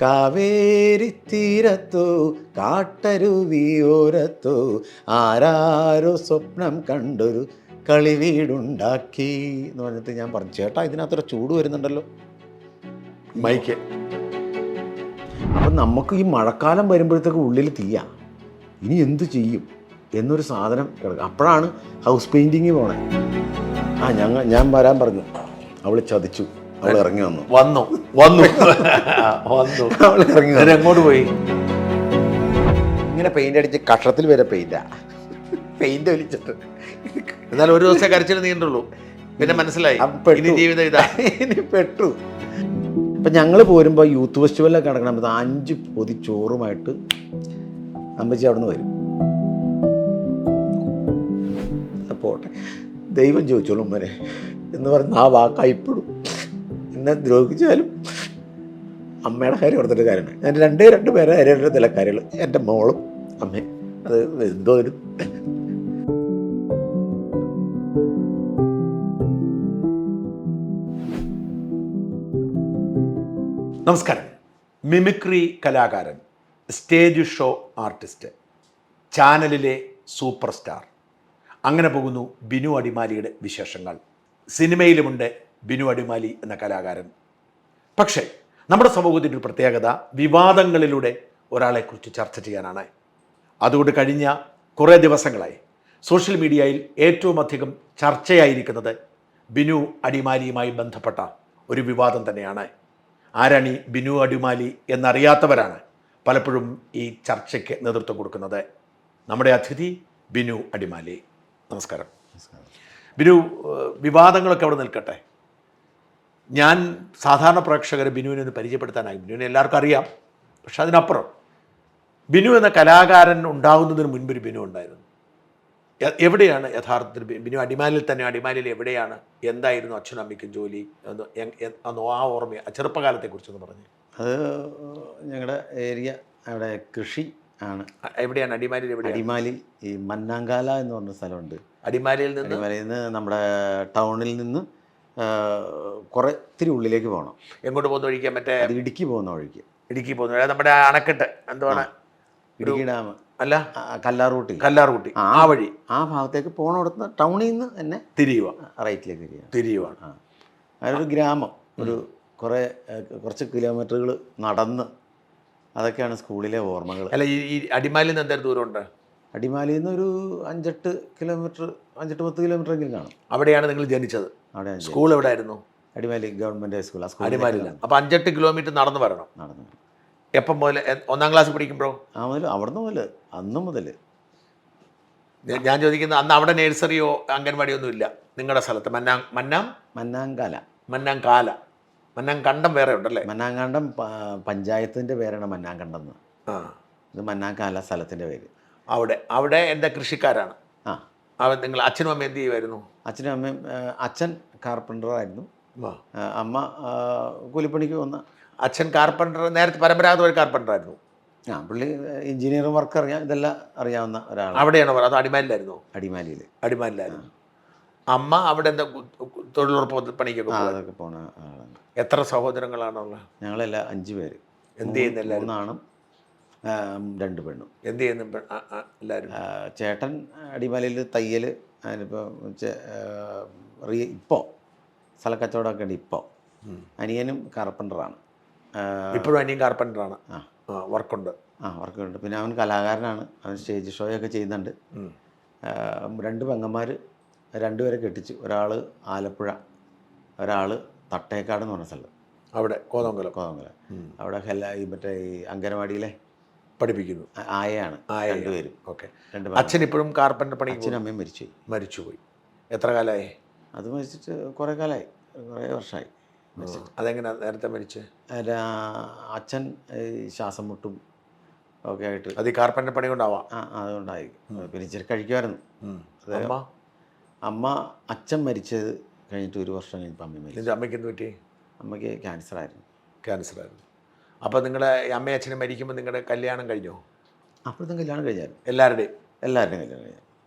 കാവേരി തീരത്തോ കാട്ടരുവിയോരത്തോ ആരാരോ സ്വപ്നം കണ്ടൊരു കളിവീടുണ്ടാക്കി എന്ന് പറഞ്ഞിട്ട് ഞാൻ പറഞ്ഞു, ചേട്ടാ ഇതിനകത്തൊരു ചൂട് വരുന്നുണ്ടല്ലോ മൈക്ക്. അപ്പം നമുക്ക് ഈ മഴക്കാലം വരുമ്പോഴത്തേക്ക് ഉള്ളിൽ തീയ, ഇനി എന്ത് ചെയ്യും എന്നൊരു സാധനം കിടക്കും. അപ്പോഴാണ് ഹൗസ് പെയിൻറ്റിങ് പോണേ. ഞാൻ വരാൻ പറഞ്ഞു, അവൾ ചതിച്ചു, അവൾ ഇറങ്ങി വന്നു വന്നു വന്നു വന്നു അവൾ ഇറങ്ങി വന്നു. എങ്ങോട്ട് പോയി? ഇങ്ങനെ പെയിൻ്റ് അടിച്ച് കഷത്തിൽ വരെ പെയിൻ്റ് ഒലിച്ചിട്ട്. എന്നാലും ഒരു ദിവസം കരച്ചിൽ നീണ്ടുള്ളൂ, പിന്നെ മനസ്സിലായി ഇനി ജീവിതം ഇതാ. ഇനി പെട്ടു. അപ്പം ഞങ്ങൾ പോരുമ്പോൾ യൂത്ത് ഫെസ്റ്റിവലൊക്കെ നടക്കണം. 5 പൊതി ചോറുമായിട്ട് അമ്മച്ചി അവിടെ നിന്ന് വരും. പോട്ടെ, ദൈവം ചോദിച്ചോളും ഉമ്മനെ എന്ന് പറഞ്ഞ് ആ വാക്കാ ഇപ്പോഴും. എന്നെ ദ്രോഹിച്ചാലും അമ്മയുടെ കാര്യം ഓർത്തിട്ട് കാര്യമാണ്. ഞാൻ രണ്ട് പേരെ നിലക്കാരികൾ, എൻ്റെ മോളും അമ്മയും. അത് എന്തോ ഒരു നമസ്കാരം. മിമിക്രി കലാകാരൻ, സ്റ്റേജ് ഷോ ആർട്ടിസ്റ്റ്, ചാനലിലെ സൂപ്പർ സ്റ്റാർ, അങ്ങനെ പോകുന്നു ബിനു അടിമാലിയുടെ വിശേഷങ്ങൾ. സിനിമയിലുമുണ്ട് ബിനു അടിമാലി എന്ന കലാകാരൻ. പക്ഷേ നമ്മുടെ സമൂഹത്തിൻ്റെ ഒരു പ്രത്യേകത വിവാദങ്ങളിലൂടെ ഒരാളെക്കുറിച്ച് ചർച്ച ചെയ്യാനാണ്. അതുകൊണ്ട് കഴിഞ്ഞ കുറേ ദിവസങ്ങളായി സോഷ്യൽ മീഡിയയിൽ ഏറ്റവും അധികം ചർച്ചയായിരിക്കുന്നത് ബിനു അടിമാലിയുമായി ബന്ധപ്പെട്ട ഒരു വിവാദം തന്നെയാണ്. ആരാണ് ഈ ബിനു അടിമാലി എന്നറിയാത്തവരാണ് പലപ്പോഴും ഈ ചർച്ചയ്ക്ക് നേതൃത്വം കൊടുക്കുന്നത്. നമ്മുടെ അതിഥി ബിനു അടിമാലി. നമസ്കാരം. ബിനു, വിവാദങ്ങളൊക്കെ അവിടെ നിൽക്കട്ടെ. ഞാൻ സാധാരണ പ്രേക്ഷകരെ ബിനുവിനെ ഒന്ന് പരിചയപ്പെടുത്താനായി. ബിനുവിനെ എല്ലാവർക്കും അറിയാം, പക്ഷെ അതിനപ്പുറം ബിനു എന്ന കലാകാരൻ ഉണ്ടാകുന്നതിന് മുൻപൊരു ബിനു ഉണ്ടായിരുന്നു. എവിടെയാണ് യഥാർത്ഥത്തിൽ ബിനു? അടിമാലിയിൽ തന്നെ. അടിമാലിയിൽ എവിടെയാണ്? എന്തായിരുന്നു അച്ഛനും അമ്മയ്ക്കും ജോലി? അന്നോ ആ ഓർമ്മ, ചെറുപ്പകാലത്തെക്കുറിച്ചൊന്ന് പറഞ്ഞു. അത് ഞങ്ങളുടെ ഏരിയ അവിടെ കൃഷി ആണ്. എവിടെയാണ് അടിമാലിയിൽ? എവിടെ? അടിമാലി ഈ മന്നാങ്കാല എന്ന് പറഞ്ഞ സ്ഥലമുണ്ട്. അടിമാലിയിൽ നിന്ന് നമ്മുടെ ടൗണിൽ നിന്ന് കുറേ ഇത്തിരി ഉള്ളിലേക്ക് പോകണം. എങ്ങോട്ട് പോകുന്ന വഴിക്ക്? മറ്റേ ഇടുക്കി പോകുന്ന വഴിക്ക്. ഇടുക്കി പോകുന്ന നമ്മുടെ അണക്കെട്ട് എന്തുവാണ്? ഇടുക്കി ഡാം അല്ല, കല്ലാർകുട്ടി ആ വഴി. ആ ഭാഗത്തേക്ക് പോകണടുത്ത് ടൗണിൽ നിന്ന് തന്നെ തിരിയുക, റൈറ്റിലേക്ക് തിരിയുവാണ്. അതിലൊരു ഗ്രാമം, കുറച്ച് കിലോമീറ്ററുകൾ നടന്ന്, അതൊക്കെയാണ് സ്കൂളിലെ ഓർമ്മകൾ. അല്ല, ഈ അടിമാലിയിൽ നിന്ന് എന്തായാലും ദൂരമുണ്ട്? അടിമാലിയിൽ നിന്ന് ഒരു 5-8 കിലോമീറ്റർ, 5-10 കിലോമീറ്റർ എങ്കിലും കാണും. അവിടെയാണ് നിങ്ങൾ ജനിച്ചത്? അവിടെ. സ്കൂൾ എവിടെയായിരുന്നു? Adimali government high school. അടിമാലിയിലാണ്. അപ്പോൾ 5-8 കിലോമീറ്റർ നടന്നു വരണം. എപ്പം മുതൽ? 1-ാം ക്ലാസ് പഠിക്കുമ്പോഴോ? മുതൽ, അവിടുന്ന് മുതൽ, അന്ന് മുതൽ. ഞാൻ ചോദിക്കുന്നത്, അന്ന് അവിടെ നേഴ്സറിയോ അംഗൻവാടിയോ ഒന്നും ഇല്ല നിങ്ങളുടെ സ്ഥലത്ത്? മന്നാംകണ്ടം വേറെ ഉണ്ടല്ലേ? മന്നാംകണ്ടം പഞ്ചായത്തിൻ്റെ പേരാണ് മന്നാംകണ്ടം. ഇത് മന്നാംകാല സ്ഥലത്തിൻ്റെ പേര്. അവിടെ എന്താ കൃഷിക്കാരാണ്? നിങ്ങൾ അച്ഛനും അമ്മയും എന്ത് ചെയ്യുമായിരുന്നു? അച്ഛനും അമ്മയും, അച്ഛൻ കാർപ്പൻ്ററായിരുന്നു, അമ്മ കൂലിപ്പണിക്ക് വന്ന. അച്ഛൻ കാർപ്പൻ്റർ, നേരത്തെ പരമ്പരാഗത കാർപ്പൻ്ററായിരുന്നു. പുള്ളി എഞ്ചിനീയറിംഗ് വർക്ക് ഇതെല്ലാം അറിയാവുന്ന ഒരാളാണ്. അവിടെയാണോ? അത് അടിമാലിയിലായിരുന്നു? അടിമാലിയിൽ. അമ്മ അവിടെ എന്താ തൊഴിലുറപ്പ് പണിക്കൊക്കെ അതൊക്കെ പോണ ആളാണ്. എത്ര സഹോദരങ്ങളാണുള്ളത്? ഞങ്ങളെല്ലാം 5 പേര്. എന്ത് ചെയ്യുന്നില്ല? 3 ആണും 2 പെണ്ണും. എന്ത് ചെയ്യുന്നു എല്ലാവരും? ചേട്ടൻ അടിമാലിയിൽ തയ്യൽ, അതിനിപ്പോൾ ഇപ്പോൾ സ്ഥലക്കച്ചവടമൊക്കെ ഉണ്ട്. ഇപ്പോൾ അനിയനും കാർപ്പൻ്ററാണ്. ഇപ്പോഴും അനിയൻ കാർപ്പൻ്ററാണ്. വർക്കുണ്ട്. വർക്കുണ്ട്. പിന്നെ അവൻ കലാകാരനാണ്. അവൻ സ്റ്റേജ് ഷോയൊക്കെ ചെയ്യുന്നുണ്ട്. 2 പെങ്ങന്മാർ, 2 പേരെ കെട്ടിച്ചു. ഒരാൾ ആലപ്പുഴ, ഒരാൾ തട്ടേക്കാട് എന്ന് പറഞ്ഞ സ്ഥലം. അവിടെ കോതമംഗലം. അവിടെ മറ്റേ ഈ അംഗനവാടിയിലെ പഠിപ്പിക്കുന്നു. ആയയാണ് 2 പേരും. ഓക്കെ. അച്ഛൻ ഇപ്പോഴും കാർപ്പൻ്റർ പണി? അച്ഛനും അമ്മയും മരിച്ചുപോയി. എത്ര കാലമായി? അത് മരിച്ചിട്ട് കുറേ കാലമായി, കുറേ വർഷമായി. അതെങ്ങനെ നേരത്തെ മരിച്ച്? അച്ഛൻ ശ്വാസം മുട്ടും ഒക്കെ ആയിട്ട്. അത് ഈ കാർപ്പൻ്റർ പണി കൊണ്ടാവാം. അതുകൊണ്ടായി. പിന്നെ ഇച്ചിരി കഴിക്കുമായിരുന്നു. അമ്മ അച്ഛൻ മരിച്ചത് കഴിഞ്ഞിട്ട് 1 വർഷം കഴിഞ്ഞപ്പോൾ അമ്മ മരിച്ചു. അമ്മയ്ക്ക് എന്ത് പറ്റി? അമ്മയ്ക്ക് ക്യാൻസറായിരുന്നു. അപ്പോൾ നിങ്ങളുടെ അമ്മയും അച്ഛനും മരിക്കുമ്പോൾ നിങ്ങളുടെ കല്യാണം കഴിഞ്ഞോ? അപ്പോഴത്തും കല്യാണം കഴിഞ്ഞായിരുന്നു. എല്ലാവരുടെയും കല്യാണം കഴിഞ്ഞു.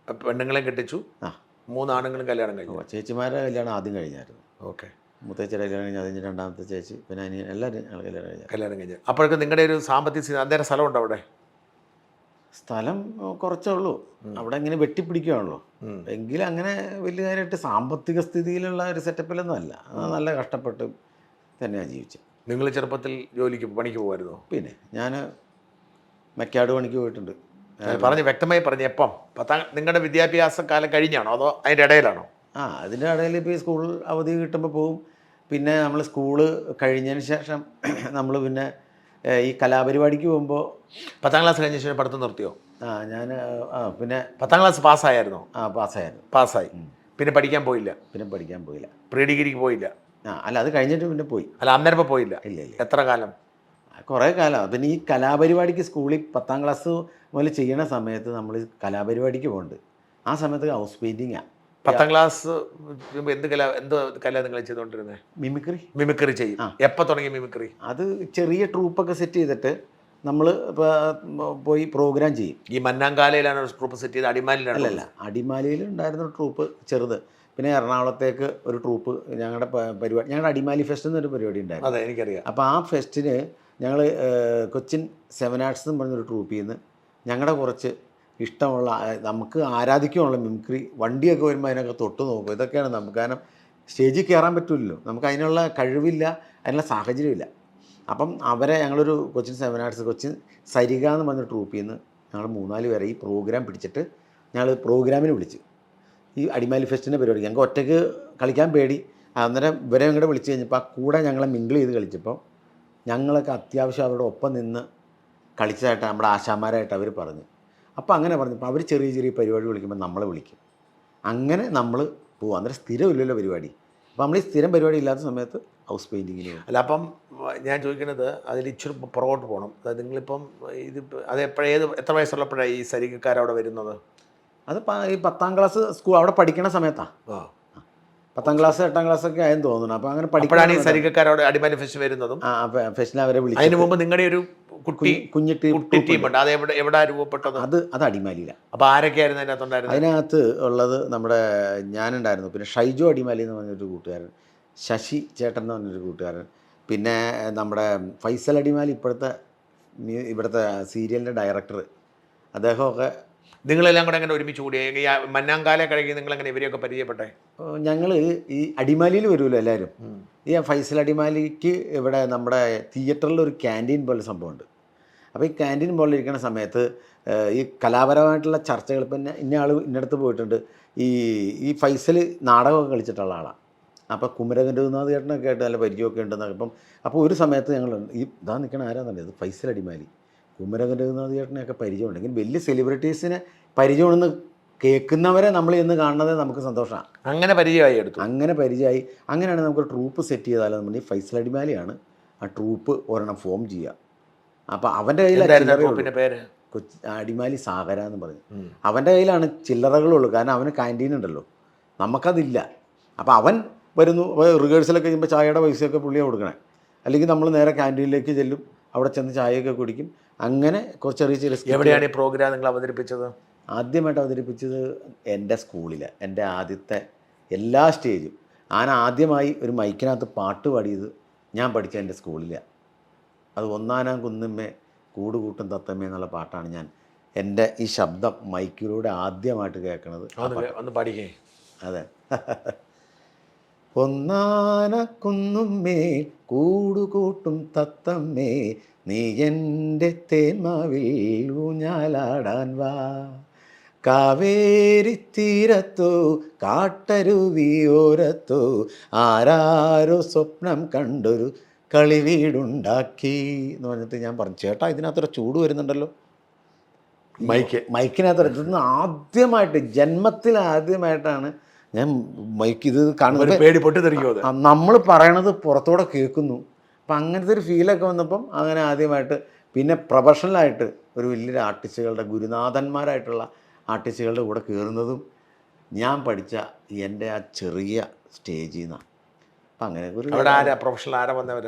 പെണ്ണുങ്ങളെ കെട്ടിച്ചു? 3 ആണുങ്ങളും കല്യാണം കഴിഞ്ഞു. ചേച്ചിമാരുടെ കല്യാണം ആദ്യം കഴിഞ്ഞായിരുന്നു. ഓക്കെ. മുത്തച്ഛൻ്റെ കല്യാണം കഴിഞ്ഞ് അത് കഴിഞ്ഞ് രണ്ടാമത്തെ ചേച്ചി പിന്നെ അനിയൻ എല്ലാവരും ഞങ്ങൾ കല്യാണം കഴിഞ്ഞു. കല്യാണം കഴിഞ്ഞ് അപ്പോഴൊക്കെ നിങ്ങളുടെ ഒരു സാമ്പത്തിക സ്ഥിതി അന്നേരം സ്ഥലമുണ്ടോ അവിടെ? സ്ഥലം കുറച്ചേ ഉള്ളൂ, അവിടെ ഇങ്ങനെ വെട്ടിപ്പിടിക്കുകയാണല്ലോ. എങ്കിലും അങ്ങനെ വലിയ കാര്യമായിട്ട് സാമ്പത്തിക സ്ഥിതിയിലുള്ള ഒരു സെറ്റപ്പിലൊന്നും അല്ല. നല്ല കഷ്ടപ്പെട്ട് തന്നെയാണ് ജീവിച്ചത്. നിങ്ങൾ ചെറുപ്പത്തിൽ പണിക്ക് പോകുമായിരുന്നോ? പിന്നെ ഞാൻ മെക്കാട് പണിക്ക് പോയിട്ടുണ്ട്. വ്യക്തമായി പറഞ്ഞു. എപ്പം നിങ്ങളുടെ വിദ്യാഭ്യാസ കാലം കഴിഞ്ഞാണോ അതോ അതിൻ്റെ ഇടയിലാണോ? അതിൻ്റെ ഇടയിൽ ഇപ്പോൾ ഈ സ്കൂൾ അവധി കിട്ടുമ്പോൾ പോവും. പിന്നെ നമ്മൾ സ്കൂള് കഴിഞ്ഞതിന് ശേഷം നമ്മൾ പിന്നെ ഈ കലാപരിപാടിക്ക് പോകുമ്പോൾ 10ാം ക്ലാസ് കഴിഞ്ഞ ശേഷം പഠിത്തം നിർത്തിയോ? ഞാൻ പിന്നെ 10ാം ക്ലാസ് പാസ്സായിരുന്നു? പാസ്സായി. പിന്നെ പഠിക്കാൻ പോയില്ല? പിന്നെ പഠിക്കാൻ പോയില്ല. പ്രീ ഡിഗ്രിക്ക് പോയില്ല? അല്ല, അത് കഴിഞ്ഞിട്ട് പിന്നെ പോയി. അല്ല, അന്നേരം പോയില്ല? ഇല്ല ഇല്ല. എത്ര കാലം? കുറേ കാലം. പിന്നെ ഈ കലാപരിപാടിക്ക് സ്കൂളിൽ 10ാം ക്ലാസ് മുതൽ ചെയ്യണ സമയത്ത് നമ്മൾ കലാപരിപാടിക്ക് പോകുന്നുണ്ട്. ആ സമയത്ത് ഹൗസ് പെയിൻറ്റിങ്ങാണ്. 10ാം ക്ലാസ് എന്ത് കല നിങ്ങൾ ചെയ്തുകൊണ്ടിരുന്നത്? മിമിക്രി ചെയ്യും. എപ്പോൾ തുടങ്ങി മിമിക്രി? അത് ചെറിയ ട്രൂപ്പൊക്കെ സെറ്റ് ചെയ്തിട്ട് നമ്മൾ പോയി പ്രോഗ്രാം ചെയ്യും. ഈ മന്നാങ്കാലയിലാണ് ട്രൂപ്പ് സെറ്റ് ചെയ്ത്? അടിമാലിയിലാണ്? അല്ലല്ല, അടിമാലിയിൽ ഉണ്ടായിരുന്ന ട്രൂപ്പ് ചെറുത്. പിന്നെ എറണാകുളത്തേക്ക് ഒരു ട്രൂപ്പ് ഞങ്ങളുടെ പരിപാടി, ഞങ്ങളുടെ അടിമാലി ഫെസ്റ്റ് എന്നൊരു പരിപാടി ഉണ്ടായിരുന്നു. അതെ, എനിക്കറിയാം. അപ്പോൾ ആ ഫെസ്റ്റിന് ഞങ്ങൾ കൊച്ചിൻ 7 ആർട്സ് എന്ന് പറഞ്ഞൊരു ട്രൂപ്പിൽ നിന്ന് ഞങ്ങളുടെ കുറച്ച് ഇഷ്ടമുള്ള നമുക്ക് ആരാധിക്കാനുള്ള മിമിക്രി വണ്ടിയൊക്കെ വരുമ്പോൾ അതിനൊക്കെ തൊട്ട് നോക്കും. ഇതൊക്കെയാണ് നമുക്ക്. കാരണം സ്റ്റേജിൽ കയറാൻ പറ്റില്ലല്ലോ, നമുക്ക് അതിനുള്ള കഴിവില്ല, അതിനുള്ള സാഹചര്യമില്ല. അപ്പം അവരെ ഞങ്ങളൊരു കൊച്ചിൻ 7 ആർട്സ്, കൊച്ചിൻ സരിക എന്ന് പറഞ്ഞ ട്രൂപ്പിൽ നിന്ന് ഞങ്ങൾ 3-4 പേരെ ഈ പ്രോഗ്രാം പിടിച്ചിട്ട് ഞങ്ങൾ പ്രോഗ്രാമിന് വിളിച്ച് ഈ അടിമാലി ഫെസ്റ്റിൻ്റെ പരിപാടി. ഞങ്ങൾക്ക് ഒറ്റയ്ക്ക് കളിക്കാൻ പേടി. അന്നേരം ഇവരെ ഇങ്ങോട്ട് വിളിച്ച് കഴിഞ്ഞപ്പോൾ ആ കൂടെ ഞങ്ങളെ മിങ്കിൾ ചെയ്ത് കളിച്ചപ്പോൾ ഞങ്ങളൊക്കെ അത്യാവശ്യം അവരുടെ ഒപ്പം നിന്ന് കളിച്ചതായിട്ട് നമ്മുടെ ആശാന്മാരായിട്ട് അവർ പറഞ്ഞു. അപ്പോൾ അങ്ങനെ പറഞ്ഞപ്പോൾ അവർ ചെറിയ ചെറിയ പരിപാടി വിളിക്കുമ്പോൾ നമ്മളെ വിളിക്കും. അങ്ങനെ നമ്മൾ പോകും. അന്നേരം സ്ഥിരമില്ലല്ലോ പരിപാടി. അപ്പോൾ നമ്മൾ ഈ സ്ഥിരം പരിപാടി ഇല്ലാത്ത സമയത്ത് ഹൗസ് പെയിൻറ്റിങ്ങിന് പോകും. അല്ല, അപ്പം ഞാൻ ചോദിക്കുന്നത് അതിൽ ഇച്ചിരി പുറകോട്ട് പോകണം. അതായത് നിങ്ങളിപ്പം അത് എത്ര വയസ്സുള്ളപ്പോഴാണ് ഈ സരികക്കാരവിടെ വരുന്നത്? അത് ഈ 10ാം ക്ലാസ് സ്കൂൾ അവിടെ പഠിക്കണ സമയത്താണ്. 10ാം ക്ലാസ് 8ാം ക്ലാസ് ഒക്കെ ആയെന്ന് തോന്നുന്നു. അപ്പോൾ അങ്ങനെ പഠിക്കാനാണ് ഈ സരികക്കാരോട് അടിമാലി ഫെസ്റ്റ് വരുന്നതും. ഫെസ്റ്റിനെ അവരെ വിളിച്ചു. അതിന് മുമ്പ് നിങ്ങളുടെ ഒരു കുഞ്ഞു ടീമുണ്ട്. അത് എവിടെ രൂപപ്പെട്ടത്? അത് അടിമാലിയിലാണ്. അപ്പോൾ ആരൊക്കെയായിരുന്നു അതിനകത്തുണ്ടായിരുന്നത്? അതിനകത്ത് ഉള്ളത് നമ്മുടെ ഞാനുണ്ടായിരുന്നു, പിന്നെ ഷൈജു അടിമാലി എന്ന് പറഞ്ഞൊരു കൂട്ടുകാരൻ, ശശി ചേട്ടൻ എന്ന് പറഞ്ഞൊരു കൂട്ടുകാരൻ, പിന്നെ നമ്മുടെ ഫൈസൽ അടിമാലി ഇവിടുത്തെ സീരിയലിൻ്റെ ഡയറക്ടർ, അദ്ദേഹമൊക്കെ. നിങ്ങളെല്ലാം കൂടെ അങ്ങനെ ഒരുമിച്ച് കൂടി ഈ മന്നാങ്കാല കഴിഞ്ഞ് നിങ്ങളെങ്ങനെ ഇവരെയൊക്കെ പരിചയപ്പെട്ടെ? ഞങ്ങൾ ഈ അടിമാലിയിൽ വരുമല്ലോ എല്ലാവരും. ഈ ഫൈസൽ അടിമാലിക്ക് ഇവിടെ നമ്മുടെ തിയേറ്ററിൽ ഒരു ക്യാൻറ്റീൻ പോലെ സംഭവമുണ്ട്. അപ്പോൾ ഈ ക്യാൻറ്റീൻ പോലെ ഇരിക്കുന്ന സമയത്ത് ഈ കലാപരമായിട്ടുള്ള ചർച്ചകൾ, ഇപ്പം ഇന്ന ആൾ ഇന്നടത്ത് പോയിട്ടുണ്ട്. ഈ ഫൈസൽ നാടകമൊക്കെ കളിച്ചിട്ടുള്ള ആളാണ്. അപ്പോൾ കുമരകൻ രഘുനാഥ് ചേട്ടനൊക്കെ ആയിട്ട് നല്ല പരിചയമൊക്കെ ഉണ്ടെന്ന്. അപ്പോൾ ഒരു സമയത്ത് ഞങ്ങൾ ഇതാ നിൽക്കണ ആരാന്നല്ലേ, ഇത് ഫൈസൽ അടിമാലി, കുമരകൻ രഘുനാഥ് ചേട്ടനെയൊക്കെ പരിചയമുണ്ടെങ്കിൽ വലിയ സെലിബ്രിറ്റീസിനെ പരിചയമുണ്ടെന്ന് കേൾക്കുന്നവരെ നമ്മൾ ഇന്ന് കാണുന്നത് നമുക്ക് സന്തോഷമാണ്. അങ്ങനെ പരിചയമായി. അങ്ങനെയാണ് നമുക്ക് ട്രൂപ്പ് സെറ്റ് ചെയ്താലും നമ്മൾ ഈ ഫൈസൽ അടിമാലിയാണ് ആ ട്രൂപ്പ് ഒരെണ്ണം ഫോം ചെയ്യുക. അപ്പോൾ അവൻ്റെ പേര് അടിമാലി സാഗര എന്ന് പറഞ്ഞു. അവൻ്റെ കയ്യിലാണ് ചില്ലറകളുള്ളൂ, കാരണം അവന് ക്യാൻറ്റീൻ ഉണ്ടല്ലോ, നമുക്കതില്ല. അപ്പോൾ അവൻ വരുന്നു, റിഹേഴ്സലൊക്കെ ചെയ്യുമ്പോൾ ചായയുടെ പൈസയൊക്കെ പുള്ളിയാണ് കൊടുക്കണേ. അല്ലെങ്കിൽ നമ്മൾ നേരെ ക്യാൻറ്റീനിലേക്ക് ചെല്ലും, അവിടെ ചെന്ന് ചായയൊക്കെ കുടിക്കും. അങ്ങനെ കുറച്ച് ചെറിയ എവിടെയാണ് ഈ പ്രോഗ്രാം നിങ്ങൾ അവതരിപ്പിച്ചത്? ആദ്യമായിട്ട് അവതരിപ്പിച്ചത് എൻ്റെ സ്കൂളിൽ, എൻ്റെ ആദ്യത്തെ എല്ലാ സ്റ്റേജും. ഞാൻ ആദ്യമായി ഒരു മൈക്കിനകത്ത് പാട്ട് പാടിയത് ഞാൻ പഠിച്ച എൻ്റെ സ്കൂളിലാണ്. അത് ഒന്നാനാം കുന്നുമ്മേ കൂടുകൂട്ടും തത്തമ്മേ എന്നുള്ള പാട്ടാണ് ഞാൻ എൻ്റെ ഈ ശബ്ദം മൈക്കിലൂടെ ആദ്യമായിട്ട് കേൾക്കണത്. ഒന്ന് പാടിക്കേ. അതെ. ഒന്നാനക്കുന്നുമ്മേ കൂടുകൂട്ടും തത്തമ്മേ നീ എൻ്റെ തേന്മാവിൽ ഊഞ്ഞാലാടാൻ വാ, കാവേരി തീരത്തോ കാട്ടരുവിയോരത്തോ ആരാരോ സ്വപ്നം കണ്ടൊരു കളിവീടുണ്ടാക്കി എന്ന് പറഞ്ഞിട്ട് ഞാൻ പറഞ്ഞു, ചേട്ടാ ഇതിനകത്തൊരു ചൂട് വരുന്നുണ്ടല്ലോ മൈക്കിനകത്ത്. ഇതൊന്ന് ആദ്യമായിട്ട് ജന്മത്തിൽ ആദ്യമായിട്ടാണ് ഞാൻ മൈക്ക് ഇത് കാണുന്നത്. നമ്മൾ പറയണത് പുറത്തോടെ കേൾക്കുന്നു. അപ്പം അങ്ങനത്തെ ഒരു ഫീലൊക്കെ വന്നപ്പം അങ്ങനെ ആദ്യമായിട്ട് പിന്നെ പ്രൊഫഷണലായിട്ട് ഒരു വലിയൊരു ആർട്ടിസ്റ്റുകളുടെ ഗുരുനാഥന്മാരായിട്ടുള്ള ആർട്ടിസ്റ്റുകളുടെ കൂടെ കയറുന്നതും ഞാൻ പഠിച്ച എൻ്റെ ആ ചെറിയ സ്റ്റേജിൽ നിന്നാണ്. അപ്പം അങ്ങനെ ഒരു പ്രൊഫഷണൽ വന്നവർ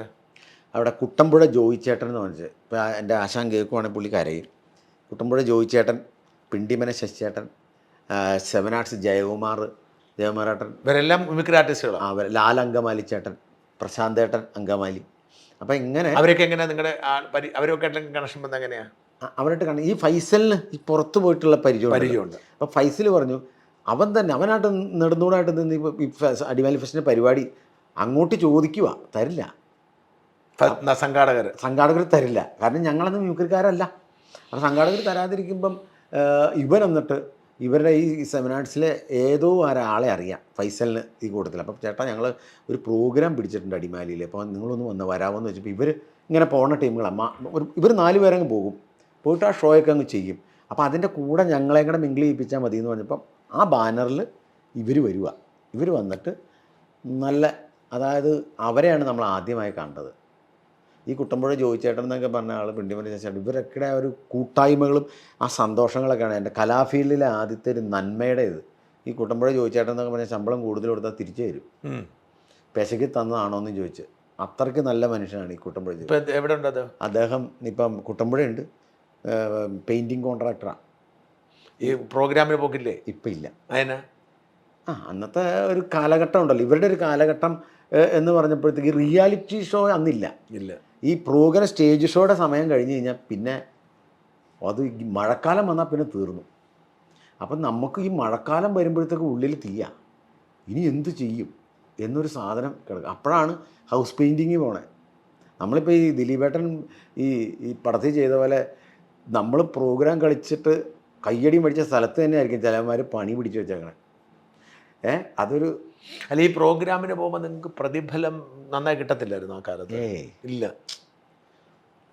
അവിടെ കുട്ടമ്പുഴ ജോയിച്ചേട്ടൻ എന്ന് പറഞ്ഞത്, ഇപ്പോൾ എൻ്റെ ആശാൻ കേൾക്കുവാണെങ്കിൽ പുള്ളി കരയും. കുട്ടമ്പുഴ ജോയിച്ചേട്ടൻ, പിണ്ടിമന ശശിചേട്ടൻ, 7 ആർട്സ് ജയകുമാർ, ദേവമാരാട്ടൻ, ഇവരെല്ലാം മിമിക്രി ആർട്ടിസ്റ്റുകളാണ്. അവർ ലാൽ അങ്കമാലി ചേട്ടൻ, പ്രശാന്തേട്ടൻ അങ്കമാലി. അപ്പം ഇങ്ങനെ അവരൊക്കെ എങ്ങനെയാണ് നിങ്ങളുടെ അവരൊക്കെ കണക്ഷൻ ബന്ധം എങ്ങനെയാണ്? അവരായിട്ട് കണ്ട ഈ ഫൈസലിന് ഈ പുറത്ത് പോയിട്ടുള്ള പരിചയമുണ്ട്. അപ്പോൾ ഫൈസൽ പറഞ്ഞു അവൻ തന്നെ അവനായിട്ട് നെടുന്നൂടായിട്ട് നിന്ന് ഈ അടിമാലി ഫെസ്റ്റിൻ്റെ പരിപാടി അങ്ങോട്ട് ചോദിക്കുക, തരില്ല. സംഘാടകർ തരില്ല, കാരണം ഞങ്ങളന്ന് മ്യൂക്രിക്കാരല്ല. അപ്പോൾ സംഘാടകർ തരാതിരിക്കുമ്പം ഇവൻ എന്നിട്ട് ഇവരുടെ ഈ സെമിനാർസിലെ ഏതോ ഒരാളെ അറിയാം ഫൈസലിന് ഈ കൂട്ടത്തിൽ. അപ്പം ചേട്ടാ ഞങ്ങൾ ഒരു പ്രോഗ്രാം പിടിച്ചിട്ടുണ്ട് അടിമാലിയിൽ, അപ്പോൾ നിങ്ങളൊന്ന് വരാമെന്ന് വെച്ചപ്പോൾ ഇവർ ഇങ്ങനെ പോകുന്ന ടീമുകളാണ്. ഇവർ 4 പേരങ്ങ് പോകും, പോയിട്ട് ആ ഷോയൊക്കെ അങ്ങ് ചെയ്യും. അപ്പോൾ അതിൻ്റെ കൂടെ ഞങ്ങളെ കൂടെ മിങ്കിൾ ചെയ്യിപ്പിച്ചാൽ മതി എന്ന് പറഞ്ഞപ്പം ആ ബാനറിൽ ഇവർ വന്നിട്ട് നല്ല, അതായത് അവരെയാണ് നമ്മൾ ആദ്യമായി കണ്ടത്. ഈ കുട്ടമ്പുഴ ജോയിച്ചേട്ടൻ എന്നൊക്കെ പറഞ്ഞ ആൾ, പിണ്ടിമണി ചേട്ടൻ, ഇവരൊക്കെ ആ ഒരു കൂട്ടായ്മകളും ആ സന്തോഷങ്ങളൊക്കെയാണ് എൻ്റെ കലാഫീൽഡിലെ ആദ്യത്തെ ഒരു നന്മയുടെ ഇത്. ഈ കുട്ടമ്പുഴ ജോയിച്ചേട്ടൻ എന്നൊക്കെ പറഞ്ഞാൽ ശമ്പളം കൂടുതൽ കൊടുത്താൽ തിരിച്ചു തരും, പെശകി തന്നതാണോ എന്ന് ചോദിച്ച്. അത്രയ്ക്ക് നല്ല മനുഷ്യനാണ് ഈ കുട്ടമ്പുഴ. എവിടെ ഉണ്ട് അദ്ദേഹം? ഇപ്പം കുട്ടമ്പുഴയുണ്ട്, പെയിൻറ്റിങ് കോൺട്രാക്ടറാണ്. ഈ പ്രോഗ്രാമിന് പോക്കില്ലേ? ഇപ്പം ഇല്ല. അതിനാ അന്നത്തെ ഒരു കാലഘട്ടം ഉണ്ടല്ലോ, ഇവരുടെ ഒരു കാലഘട്ടം എന്ന് പറഞ്ഞപ്പോഴത്തേക്ക് റിയാലിറ്റി ഷോ അന്നില്ല. ഈ പ്രോഗ്രാം സ്റ്റേജ് ഷോയുടെ സമയം കഴിഞ്ഞ് കഴിഞ്ഞാൽ പിന്നെ അത് മഴക്കാലം വന്നാൽ പിന്നെ തീർന്നു. അപ്പം നമുക്ക് ഈ മഴക്കാലം വരുമ്പോഴത്തേക്ക് ഉള്ളിൽ തീയ, ഇനി എന്ത് ചെയ്യും എന്നൊരു സാധനം കിടക്കും. അപ്പോഴാണ് ഹൗസ് പെയിൻറ്റിങ് പോണേ. നമ്മളിപ്പോൾ ഈ ദിലീപേട്ടൻ ഈ പടത്തിൽ ചെയ്ത പോലെ നമ്മൾ പ്രോഗ്രാം കളിച്ചിട്ട് കയ്യടി മേടിച്ച സ്ഥലത്ത് തന്നെ ആയിരിക്കും ചിലന്മാർ പണി പിടിച്ച് വെച്ചേക്കണേ. അതൊരു അല്ല, ഈ പ്രോഗ്രാമിന് പോകുമ്പോൾ നിങ്ങൾക്ക് പ്രതിഫലം നന്നായി കിട്ടത്തില്ലായിരുന്നു ആ കാലത്ത്? ഇല്ല.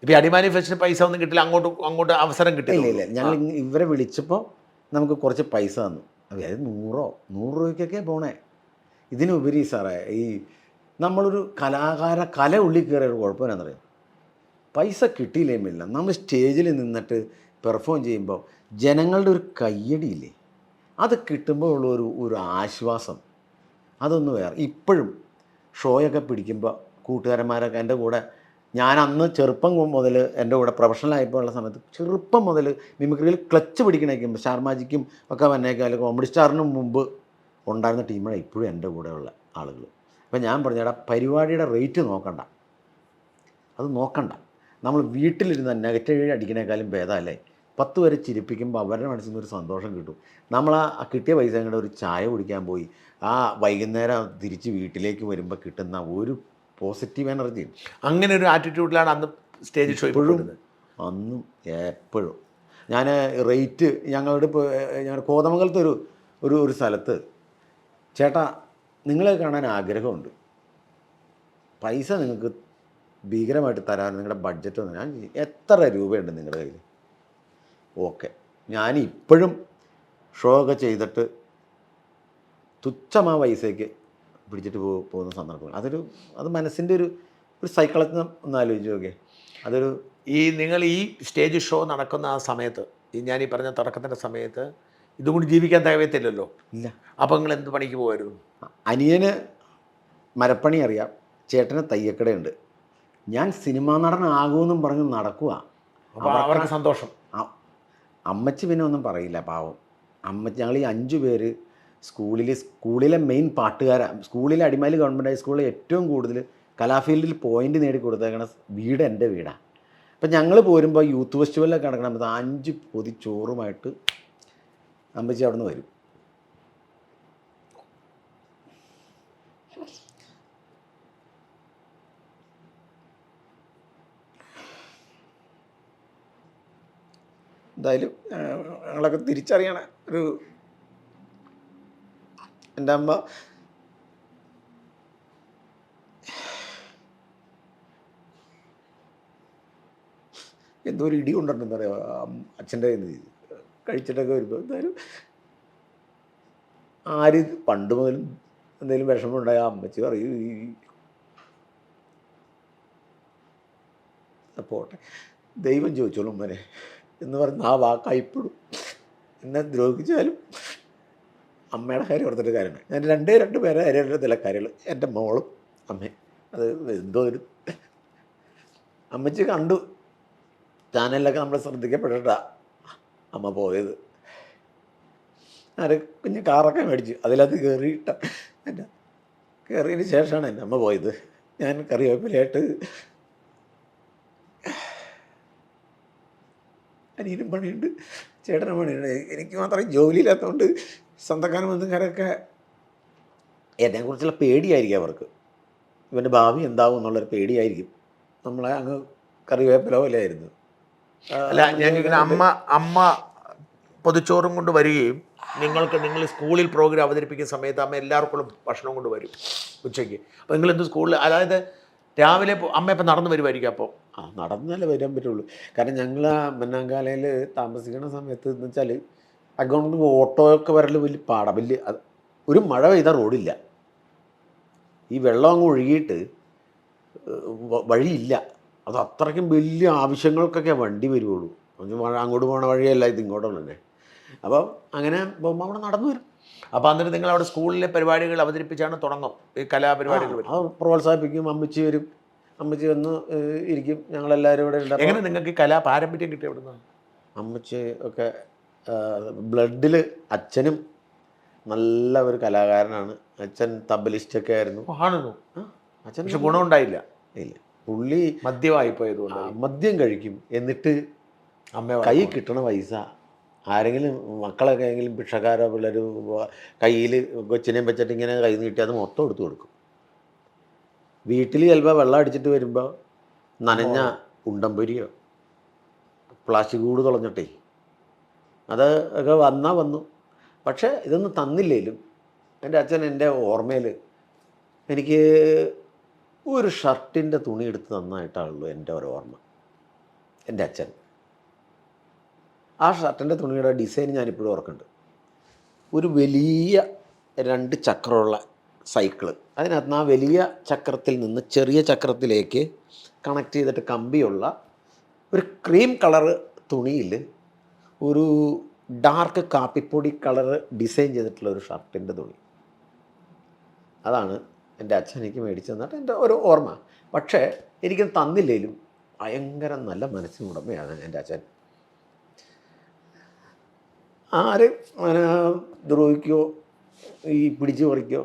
ഇപ്പം അടിമാലി ഫെസ്റ്റിന് പൈസ ഒന്നും കിട്ടില്ല, അങ്ങോട്ട് അവസരം കിട്ടില്ല. ഇല്ല, ഞങ്ങൾ ഇവരെ വിളിച്ചപ്പോൾ നമുക്ക് കുറച്ച് പൈസ തന്നു. അതായത് 100 രൂപയ്ക്കൊക്കെ പോണേ. ഇതിനുപരി സാറേ, ഈ നമ്മളൊരു കല ഉള്ളിൽ കയറിയ ഒരു കുഴപ്പം എന്നറിയാം, പൈസ കിട്ടിയില്ലേമില്ല. നമ്മൾ സ്റ്റേജിൽ നിന്നിട്ട് പെർഫോം ചെയ്യുമ്പോൾ ജനങ്ങളുടെ ഒരു കയ്യടിയില്ലേ, അത് കിട്ടുമ്പോൾ ഉള്ള ഒരു ആശ്വാസം, അതൊന്നും വേറെ. ഇപ്പോഴും ഷോയൊക്കെ പിടിക്കുമ്പോൾ കൂട്ടുകാരന്മാരൊക്കെ എൻ്റെ കൂടെ, ഞാൻ അന്ന് ചെറുപ്പം മുതൽ എൻ്റെ കൂടെ പ്രൊഫഷണലായപ്പോൾ ഉള്ള സമയത്ത് ചെറുപ്പം മുതൽ മിമിക്രിയിൽ ക്ലച്ച് പിടിക്കണേക്കുമ്പോൾ സ്റ്റാർമാജിക്കും ഒക്കെ വന്നേക്കാലും കോമഡി സ്റ്റാറിനും മുമ്പ് ഉണ്ടായിരുന്ന ടീമാണ് ഇപ്പോഴും എൻ്റെ കൂടെയുള്ള ആളുകൾ. അപ്പം ഞാൻ പറഞ്ഞേടാ, പരിപാടിയുടെ റേറ്റ് നോക്കണ്ട, അത് നോക്കണ്ട. നമ്മൾ വീട്ടിലിരുന്ന് നെഗറ്റീവ് അടിക്കണേക്കാളും ഭേദമല്ലേ 10 വരെ ചിരിപ്പിക്കുമ്പോൾ അവരുടെ മനസ്സിൽ നിന്ന് ഒരു സന്തോഷം കിട്ടും. നമ്മൾ ആ കിട്ടിയ പൈസ കൊണ്ട് ഒരു ചായ കുടിക്കാൻ പോയി, ആ വൈകുന്നേരം തിരിച്ച് വീട്ടിലേക്ക് വരുമ്പോൾ കിട്ടുന്ന ഒരു പോസിറ്റീവ് എനർജി. അങ്ങനെ ഒരു ആറ്റിറ്റ്യൂഡിലാണ് അന്ന് സ്റ്റേജ് ഷോ. ഇപ്പോഴും അന്നും എപ്പോഴും ഞാൻ റേറ്റ് ഞങ്ങളുടെ ഇപ്പോൾ ഞങ്ങളുടെ കോതമംഗലത്തെ ഒരു സ്ഥലത്ത്, ചേട്ടാ നിങ്ങളെ കാണാൻ ആഗ്രഹമുണ്ട്, പൈസ നിങ്ങൾക്ക് ഭീകരമായിട്ട് തരാൻ നിങ്ങളുടെ ബഡ്ജറ്റ് ഒന്ന്, ഞാൻ എത്ര രൂപയുണ്ട് നിങ്ങളുടെ കയ്യിൽ? ഓക്കെ. ഞാനിപ്പോഴും ഷോ ഒക്കെ ചെയ്തിട്ട് തുച്ഛമായ പൈസയ്ക്ക് പിടിച്ചിട്ട് പോകുന്ന സന്ദർഭങ്ങൾ, അത് മനസ്സിൻ്റെ ഒരു സൈക്കിളത്തിൽ ഒന്ന് ആലോചിച്ച് നോക്കേ. അതൊരു നിങ്ങൾ ഈ സ്റ്റേജ് ഷോ നടക്കുന്ന ആ സമയത്ത്, ഞാൻ ഈ പറഞ്ഞ തുടക്കത്തിൻ്റെ സമയത്ത് ഇതും കൂടി ജീവിക്കാൻ തികയത്തില്ലല്ലോ. ഇല്ല. അപ്പോൾ നിങ്ങൾ എന്ത് പണിക്ക് പോകുമായിരുന്നു? അനിയന് മരപ്പണി അറിയാം, ചേട്ടന് തയ്യക്കടയുണ്ട്. ഞാൻ സിനിമാ നടനാകുമെന്നും പറഞ്ഞ് നടക്കുക. അപ്പോൾ അവർക്ക് സന്തോഷം. അമ്മച്ചി പിന്നെ ഒന്നും പറയില്ല, പാവം അമ്മച്ചി. ഞങ്ങൾ ഈ 5 പേര് സ്കൂളിലെ മെയിൻ പാട്ടുകാരാണ്. സ്കൂളിലെ അടിമാലി ഗവൺമെൻറ് ഹൈസ്കൂളിൽ ഏറ്റവും കൂടുതൽ കലാഫീൽഡിൽ പോയിൻ്റ് നേടിക്കൊടുത്തേക്കണ വീട് എൻ്റെ വീടാണ്. അപ്പം ഞങ്ങൾ പോരുമ്പോൾ യൂത്ത് ഫെസ്റ്റിവലിലൊക്കെ നടക്കണം, 5 പൊതി ചോറുമായിട്ട് അമ്മച്ചി അവിടെ നിന്ന് വരും. എന്തായാലും ഞങ്ങളൊക്കെ തിരിച്ചറിയണ എൻ്റെ അമ്മ എന്തോ ഒരു ഇടി കൊണ്ടിട്ടുണ്ടെന്ന് പറയാം അച്ഛൻ്റെ കഴിച്ചിട്ടൊക്കെ വരുമ്പോൾ. എന്തായാലും പണ്ട് മുതലും എന്തെങ്കിലും വിഷമം ഉണ്ടായ അമ്മച്ചി പറയൂ, പോട്ടെ ദൈവം ചോദിച്ചോളും വരെ എന്ന് പറഞ്ഞ ആ വാക്കായി ഇപ്പോഴും. എന്നെ ദ്രോഹിച്ചാലും അമ്മയുടെ കാര്യം ഓർത്തിട്ട് കാര്യമാണ്. ഞാൻ രണ്ട് പേരെ നിലക്കാരികൾ, എൻ്റെ മോളും അമ്മയും. അത് എന്തോ ഒരു അമ്മച്ചി കണ്ടു, ചാനലിലൊക്കെ നമ്മൾ ശ്രദ്ധിക്കപ്പെട്ടിട്ടാ അമ്മ പോയത്. ഞാൻ കുഞ്ഞ് കാറൊക്കെ മേടിച്ചു, അതിലകത്ത് കയറിയിട്ട എൻ്റെ കയറിയതിന് ശേഷമാണ് എൻ്റെ അമ്മ പോയത്. ഞാൻ കറിവേപ്പിലയായിട്ട് അനിയനും പണിയുണ്ട്, ചേട്ടനും പണിയുണ്ട്. എനിക്ക് മാത്രം ജോലിയില്ലാത്തതുകൊണ്ട് സ്വന്തക്കാരും ബന്ധുക്കാരൊക്കെ എന്നെക്കുറിച്ചുള്ള പേടിയായിരിക്കും അവർക്ക്. ഇവൻ്റെ ഭാവി എന്താവും എന്നുള്ളൊരു പേടിയായിരിക്കും. നമ്മളെ അങ്ങ് കറിവേപ്പില പോലെയായിരുന്നു. അല്ല, ഞാൻ ചോദിക്കുന്നത്, അമ്മ പൊതിച്ചോറും കൊണ്ട് വരികയും നിങ്ങൾ സ്കൂളിൽ പ്രോഗ്രാം അവതരിപ്പിക്കുന്ന സമയത്ത് അമ്മ എല്ലാവർക്കും ഭക്ഷണം കൊണ്ട് വരും ഉച്ചയ്ക്ക്. അപ്പോൾ നിങ്ങളെന്ത് സ്കൂളിൽ, അതായത് രാവിലെ അമ്മ ഇപ്പം നടന്നു വരുമായിരിക്കും? അപ്പോൾ നടന്നല്ലേ വരാൻ പറ്റുള്ളൂ. കാരണം ഞങ്ങൾ ആ മന്നാങ്കാലയിൽ താമസിക്കുന്ന സമയത്ത് എന്ന് വെച്ചാൽ അങ്ങോട്ട് ഓട്ടോയൊക്കെ വരൽ വലിയ വലിയ ഒരു മഴ പെയ്താൽ റോഡില്ല. ഈ വെള്ളം അങ്ങ് ഒഴുകിയിട്ട് വഴിയില്ല. അത് അത്രയ്ക്കും വലിയ ആവശ്യങ്ങൾക്കൊക്കെ വണ്ടി വരുള്ളൂ. അങ്ങോട്ട് പോകണ വഴിയല്ല ഇത്, ഇങ്ങോട്ടുള്ള തന്നെ. അപ്പോൾ അങ്ങനെ പോകുമ്പോൾ അവിടെ നടന്നു വരും. അപ്പോൾ അന്നേരം നിങ്ങൾ അവിടെ സ്കൂളിലെ പരിപാടികൾ അവതരിപ്പിച്ചാണ് തുടങ്ങും ഈ കലാപരിപാടികൾ? പ്രോത്സാഹിപ്പിക്കും. അമ്മച്ചി വരും, അമ്മച്ചി വന്ന് ഇരിക്കും, ഞങ്ങളെല്ലാവരും ഇവിടെ ഉണ്ട്. എങ്ങനെ നിങ്ങൾക്ക് ഈ കലാ പാരമ്പര്യം കിട്ടിയ എവിടെ നിന്നാണ്? അമ്മച്ചി ഒക്കെ ബ്ലഡിൽ അച്ഛനും നല്ല ഒരു കലാകാരനാണ്. അച്ഛൻ തബലിസ്റ്റൊക്കെ ആയിരുന്നു. ആണെന്നു. അച്ഛൻ പക്ഷെ ഗുണമുണ്ടായില്ല. ഇല്ല, പുള്ളി മദ്യമായിപ്പോയതുകൊണ്ട് മദ്യം കഴിക്കും. എന്നിട്ട് അമ്മ കൈ കിട്ടണ പൈസ ആരെങ്കിലും മക്കളൊക്കെ എങ്കിലും ഭിക്ഷക്കാരോ പിള്ളേർ കയ്യിൽ കൊച്ചിനെയും വെച്ചിട്ട് ഇങ്ങനെ കൈ നീട്ടി അത് മൊത്തം എടുത്തു കൊടുക്കും. വീട്ടിൽ ചിലപ്പോൾ വെള്ളം അടിച്ചിട്ട് വരുമ്പോൾ നനഞ്ഞ ഉണ്ടംപൊരിയോ പ്ലാസ്റ്റിക് കൂട് തുളഞ്ഞിട്ടേ അത് ഒക്കെ വന്നു. പക്ഷേ ഇതൊന്നും തന്നില്ലേലും എൻ്റെ അച്ഛൻ എൻ്റെ ഓർമ്മയിൽ എനിക്ക് ഒരു ഷർട്ടിൻ്റെ തുണി എടുത്ത് തന്നായിട്ടാണുള്ളൂ എൻ്റെ ഒരു ഓർമ്മ. എൻ്റെ അച്ഛൻ ആ ഷർട്ടിൻ്റെ തുണിയുടെ ഡിസൈൻ ഞാനിപ്പോഴും ഓർക്കുന്നുണ്ട്. ഒരു വലിയ 2 ചക്രമുള്ള സൈക്കിള്, അതിനകത്ത് ആ വലിയ ചക്രത്തിൽ നിന്ന് ചെറിയ ചക്രത്തിലേക്ക് കണക്ട് ചെയ്തിട്ട് കമ്പിയുള്ള ഒരു ക്രീം കളറ് തുണിയിൽ ഒരു ഡാർക്ക് കാപ്പിപ്പൊടി കളറ് ഡിസൈൻ ചെയ്തിട്ടുള്ള ഒരു ഷർട്ടിൻ്റെ തുണി. അതാണ് എൻ്റെ അച്ഛൻ എനിക്ക് മേടിച്ചു തന്നിട്ട് എൻ്റെ ഒരു ഓർമ്മ. പക്ഷേ എനിക്കത് തന്നില്ലേലും ഭയങ്കര നല്ല മനസ്സിനുടമയാണ് എൻ്റെ അച്ഛൻ. ആര് ദ്രോഹിക്കോ ഈ പിടിച്ചു പറിക്കോ.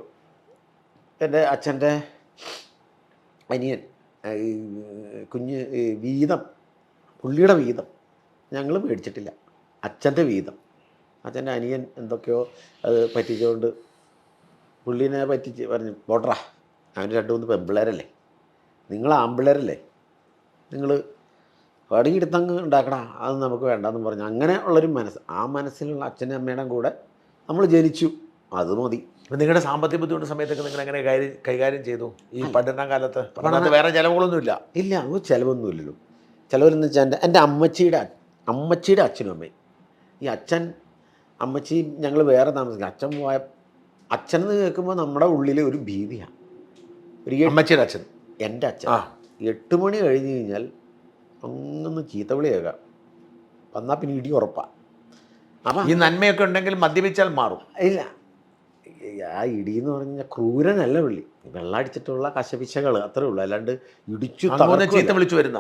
എൻ്റെ അച്ഛൻ്റെ അനിയൻ കുഞ്ഞ് വീതം, പുള്ളിയുടെ വീതം ഞങ്ങൾ മേടിച്ചിട്ടില്ല. അച്ഛൻ്റെ വീതം, അച്ഛൻ്റെ അനിയൻ എന്തൊക്കെയോ അത് പറ്റിച്ചുകൊണ്ട് പുള്ളീനെ പറ്റിച്ച് പറഞ്ഞു, പോട്ടറാ അവന് 2-3 പെൺപിള്ളേരല്ലേ, നിങ്ങൾ ആൺപിള്ളേരല്ലേ, നിങ്ങൾ വടിയെടുത്തങ്ങ് ഉണ്ടാക്കടാ, അത് നമുക്ക് വേണ്ടെന്ന് പറഞ്ഞു. അങ്ങനെ ഉള്ളൊരു മനസ്സ്, ആ മനസ്സിലുള്ള അച്ഛനും അമ്മയുടെ കൂടെ നമ്മൾ ജനിച്ചു, അത് മതി. നിങ്ങളുടെ സാമ്പത്തിക ബുദ്ധിമുട്ട് സമയത്തൊക്കെ നിങ്ങൾ എങ്ങനെ കൈകാര്യം ചെയ്തു ഈ പഠനകാലത്ത്? വേറെ ചിലവുകളൊന്നുമില്ല? ഇല്ല, അത് ചിലവൊന്നുമില്ലല്ലോ. ചിലവരെന്ന് വെച്ചാൽ എൻ്റെ അമ്മച്ചിയുടെ അച്ഛനും അമ്മയും. ഈ അമ്മച്ചി ഞങ്ങൾ വേറെ താമസിക്കുക. അച്ഛൻ പോയ അച്ഛനെന്ന് കേൾക്കുമ്പോൾ നമ്മുടെ ഉള്ളിൽ ഒരു ഭീതിയാണ്. അമ്മച്ചിയുടെ അച്ഛൻ, എൻ്റെ അച്ഛൻ 8 മണി കഴിഞ്ഞ് കഴിഞ്ഞാൽ അങ്ങനെ ചീത്തവിളി കേൾക്കാം. വന്നാൽ പിന്നെ ഇടി ഉറപ്പാണ്. അപ്പം ഈ നന്മയൊക്കെ ഉണ്ടെങ്കിൽ മദ്യപിച്ചാൽ മാറും? ഇല്ല, ആ ഇടിയെന്ന് പറഞ്ഞാൽ ക്രൂരനല്ല പുള്ളി, വെള്ളം അടിച്ചിട്ടുള്ള കശപിശകൾ അത്രേ ഉള്ളൂ. അല്ലാണ്ട് ഇടിച്ചു ചീത്ത വിളിച്ചു വരുന്ന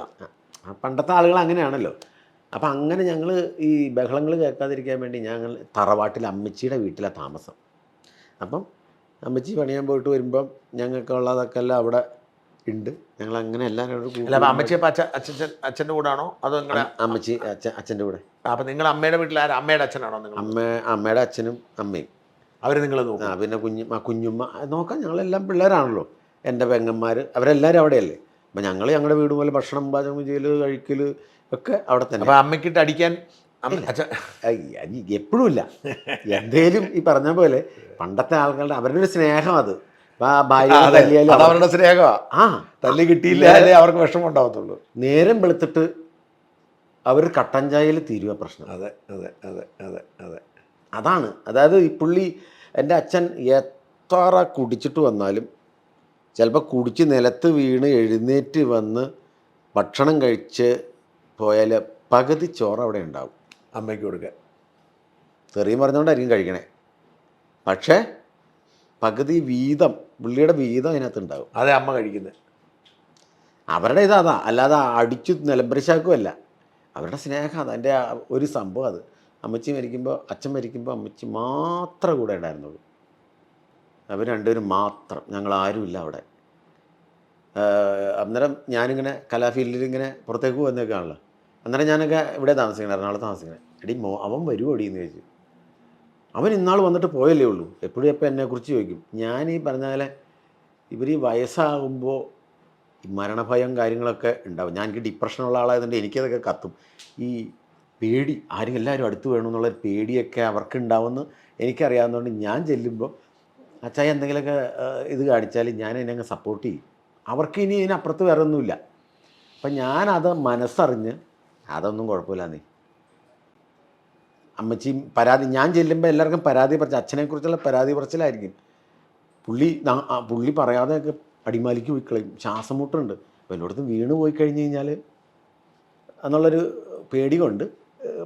പണ്ടത്തെ ആളുകൾ അങ്ങനെയാണല്ലോ. അപ്പം അങ്ങനെ ഞങ്ങൾ ഈ ബഹളങ്ങൾ കേൾക്കാതിരിക്കാൻ വേണ്ടി ഞങ്ങൾ തറവാട്ടിൽ അമ്മച്ചിയുടെ വീട്ടിലാണ് താമസം. അപ്പം അമ്മച്ചി പണിയാൻ പോയിട്ട് വരുമ്പം ഞങ്ങൾക്കുള്ളതൊക്കെ എല്ലാം അവിടെ ഉണ്ട്. ഞങ്ങൾ അങ്ങനെ എല്ലാവരും. അമ്മച്ചി അച്ഛൻ്റെ കൂടെ ആണോ അതോ നിങ്ങളുടെ അമ്മച്ചി അച്ഛൻ്റെ കൂടെ? അപ്പം നിങ്ങൾ അമ്മയുടെ വീട്ടിൽ അമ്മയുടെ അച്ഛനാണോ നിങ്ങൾ? അമ്മയുടെ അച്ഛനും അമ്മയും അവർ നിങ്ങൾ നോക്കും. പിന്നെ കുഞ്ഞുമ്മ നോക്കാം. ഞങ്ങളെല്ലാം പിള്ളേരാണല്ലോ. എൻ്റെ പെങ്ങന്മാർ അവരെല്ലാവരും അവിടെയല്ലേ. അപ്പം ഞങ്ങളുടെ വീട് പോലെ ഭക്ഷണം പാചകം ചെയ്യൽ കഴിക്കൽ ഒക്കെ അവിടെ തന്നെ. അപ്പം അമ്മയ്ക്കിട്ട് അടിക്കാൻ എപ്പോഴും ഇല്ല. എന്തേലും ഈ പറഞ്ഞ പോലെ പണ്ടത്തെ ആളുകളുടെ അവരുടെ ഒരു സ്നേഹം, അത് അവരുടെ സ്നേഹമാണ്. തല്ലി കിട്ടിയില്ലേ അവർക്ക് വിഷമം ഉണ്ടാവത്തുള്ളൂ. നേരം വെളുത്തിട്ട് അവർ കട്ടൻ ചായയിൽ തീരുവ പ്രശ്നം. അതെ അതെ അതെ അതെ അതെ അതാണ്. അതായത് ഈ പുള്ളി എൻ്റെ അച്ഛൻ എത്ര കുടിച്ചിട്ട് വന്നാലും ചിലപ്പോൾ കുടിച്ച് നിലത്ത് വീണ് എഴുന്നേറ്റ് വന്ന് ഭക്ഷണം കഴിച്ച് പോയാൽ പകുതി ചോറ് അവിടെ ഉണ്ടാവും അമ്മയ്ക്ക് കൊടുക്കാൻ. തെറിയും പറഞ്ഞുകൊണ്ടായിരിക്കും കഴിക്കണേ. പക്ഷേ പകുതി വീതം, പുള്ളിയുടെ വീതം അതിനകത്ത് ഉണ്ടാവും. അതെ അമ്മ കഴിക്കുന്നത്. അവരുടെ ഇതാ, അല്ലാതെ അടിച്ചു നിലംപരിശാക്കുമല്ല. അവരുടെ സ്നേഹം, അതിൻ്റെ ഒരു സംഭവം. അത് അമ്മച്ചി മരിക്കുമ്പോൾ അച്ഛൻ മരിക്കുമ്പോൾ അമ്മച്ചി മാത്രമേ കൂടെ ഉണ്ടായിരുന്നുള്ളൂ. അവർ രണ്ടുപേരും മാത്രം, ഞങ്ങൾ ആരുമില്ല അവിടെ. അന്നേരം ഞാനിങ്ങനെ കലാഫീൽഡിൽ ഇങ്ങനെ പുറത്തേക്ക് പോകുന്നേക്കാണല്ലോ. അന്നേരം ഞാനൊക്കെ ഇവിടെ താമസിക്കണം, എറണാകുളത്ത് താമസിക്കണേ. എടി അവൻ വരുമോടി എന്ന് ചോദിച്ചു. അവൻ ഇന്നാൾ വന്നിട്ട് പോയല്ലേ ഉള്ളൂ, എപ്പോഴും എപ്പോൾ എന്നെക്കുറിച്ച് ചോദിക്കും. ഞാൻ ഈ പറഞ്ഞ പോലെ ഇവർ ഈ വയസ്സാകുമ്പോൾ ഈ മരണഭയം കാര്യങ്ങളൊക്കെ ഉണ്ടാവും. ഞാൻ എനിക്ക് ഡിപ്രഷനുള്ള ആളായതുകൊണ്ട് എനിക്കതൊക്കെ കത്തും. ഈ പേടി, എല്ലാവരും അടുത്ത് വേണമെന്നുള്ളൊരു പേടിയൊക്കെ അവർക്ക് ഉണ്ടാവുമെന്ന് എനിക്കറിയാവുന്നതുകൊണ്ട് ഞാൻ ചെല്ലുമ്പോൾ അച്ചായ എന്തെങ്കിലുമൊക്കെ ഇത് കാണിച്ചാൽ ഞാൻ എന്നെ അങ്ങ് സപ്പോർട്ട് ചെയ്യും. അവർക്ക് ഇനി ഇതിനപ്പുറത്ത് വേറെ ഒന്നുമില്ല. അപ്പം ഞാനത് മനസ്സറിഞ്ഞ് അതൊന്നും കുഴപ്പമില്ല നീ അമ്മച്ചിയും പരാതി, ഞാൻ ചെല്ലുമ്പോൾ എല്ലാവർക്കും പരാതി പറച്ച് അച്ഛനെക്കുറിച്ചുള്ള പരാതി പറച്ചിലായിരിക്കും. പുള്ളി പറയാതെയൊക്കെ അടിമാലിക്ക് പോയി കളയും. ശ്വാസം മുട്ടുണ്ട്, അപ്പോൾ എല്ലായിടത്തും വീണ് പോയി കഴിഞ്ഞ് കഴിഞ്ഞാൽ എന്നുള്ളൊരു പേടി കൊണ്ട്